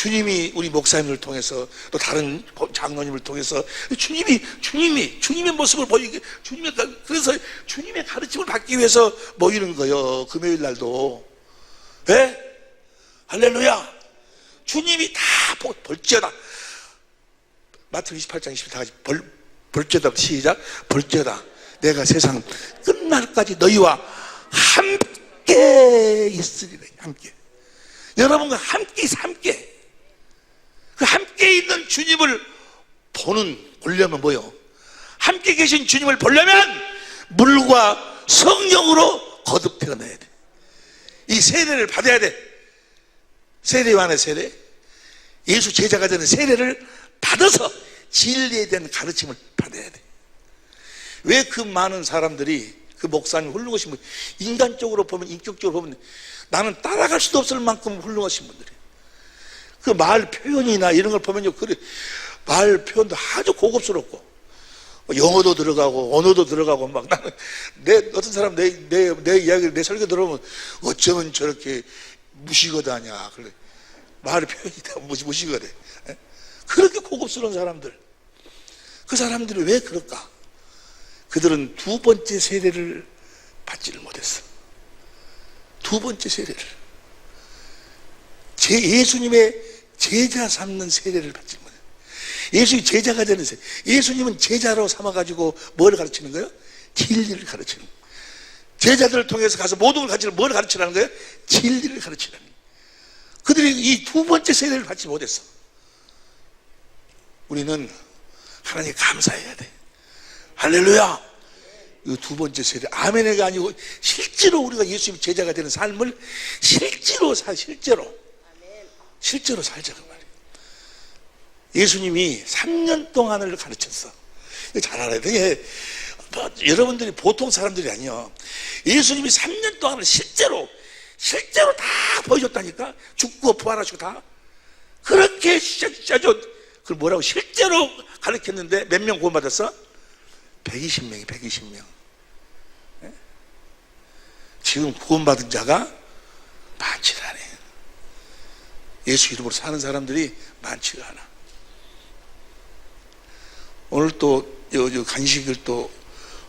주님이 우리 목사님을 통해서 또 다른 장로님을 통해서 주님의 모습을 보이게 그래서 주님의 가르침을 받기 위해서 모이는 거예요. 금요일 날도. 네? 할렐루야. 주님이 다 볼지어다. 마태복음 28장 20절 다 같이 볼지어다. 시작. 볼지어다. 내가 세상 끝날까지 너희와 함께 있으리라. 함께. 여러분과 함께 있어. 함께. 그 함께 있는 주님을 보려면 뭐요? 함께 계신 주님을 보려면 물과 성령으로 거듭 태어나야 돼. 이 세례를 받아야 돼. 세례요 안에 세례? 예수 제자가 되는 세례를 받아서 진리에 대한 가르침을 받아야 돼. 왜 그 많은 사람들이 그 목사님 훌륭하신 분, 인간적으로 보면, 인격적으로 보면 나는 따라갈 수도 없을 만큼 훌륭하신 분들이에요. 그 말 표현이나 이런 걸 보면요, 그래, 말 표현도 아주 고급스럽고, 영어도 들어가고, 언어도 들어가고, 막 나는, 어떤 사람 내 이야기를, 내 설교 들어보면 어쩌면 저렇게 무식하다냐. 그래. 말 표현이 다 무식하대. 그렇게 고급스러운 사람들. 그 사람들이 왜 그럴까? 그들은 두 번째 세례를 받지를 못했어. 두 번째 세례를. 예수님의 제자 삼는 세례를 받지 못해. 예수님이 제자가 되는 세례. 예수님은 제자로 삼아가지고 뭘 가르치는 거예요? 진리를 가르치는 거예요. 제자들을 통해서 가서 모든 걸 가르치는 뭘 가르치라는 거예요? 진리를 가르치라는 거예요. 그들이 이 두 번째 세례를 받지 못했어. 우리는 하나님께 감사해야 돼. 할렐루야. 이 두 번째 세례, 아멘이가 아니고 실제로 우리가 예수님 제자가 되는 삶을 실제로 살자고 말이에요. 예수님이 3년 동안을 가르쳤어. 이거 잘 알아야 돼. 여러분들이 보통 사람들이 아니요. 예수님이 3년 동안을 실제로 다 보여줬다니까. 죽고 부활하시고 다. 그렇게 그걸 뭐라고 실제로 가르쳤는데 몇 명 구원받았어? 120명이 120명. 지금 구원받은 자가 많지가 않아요. 예수 이름으로 사는 사람들이 많지가 않아. 오늘 또 간식을 또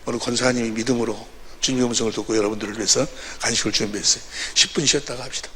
오늘 권사님이 믿음으로 주님의 음성을 듣고 여러분들을 위해서 간식을 준비했어요. 10분 쉬었다가 합시다.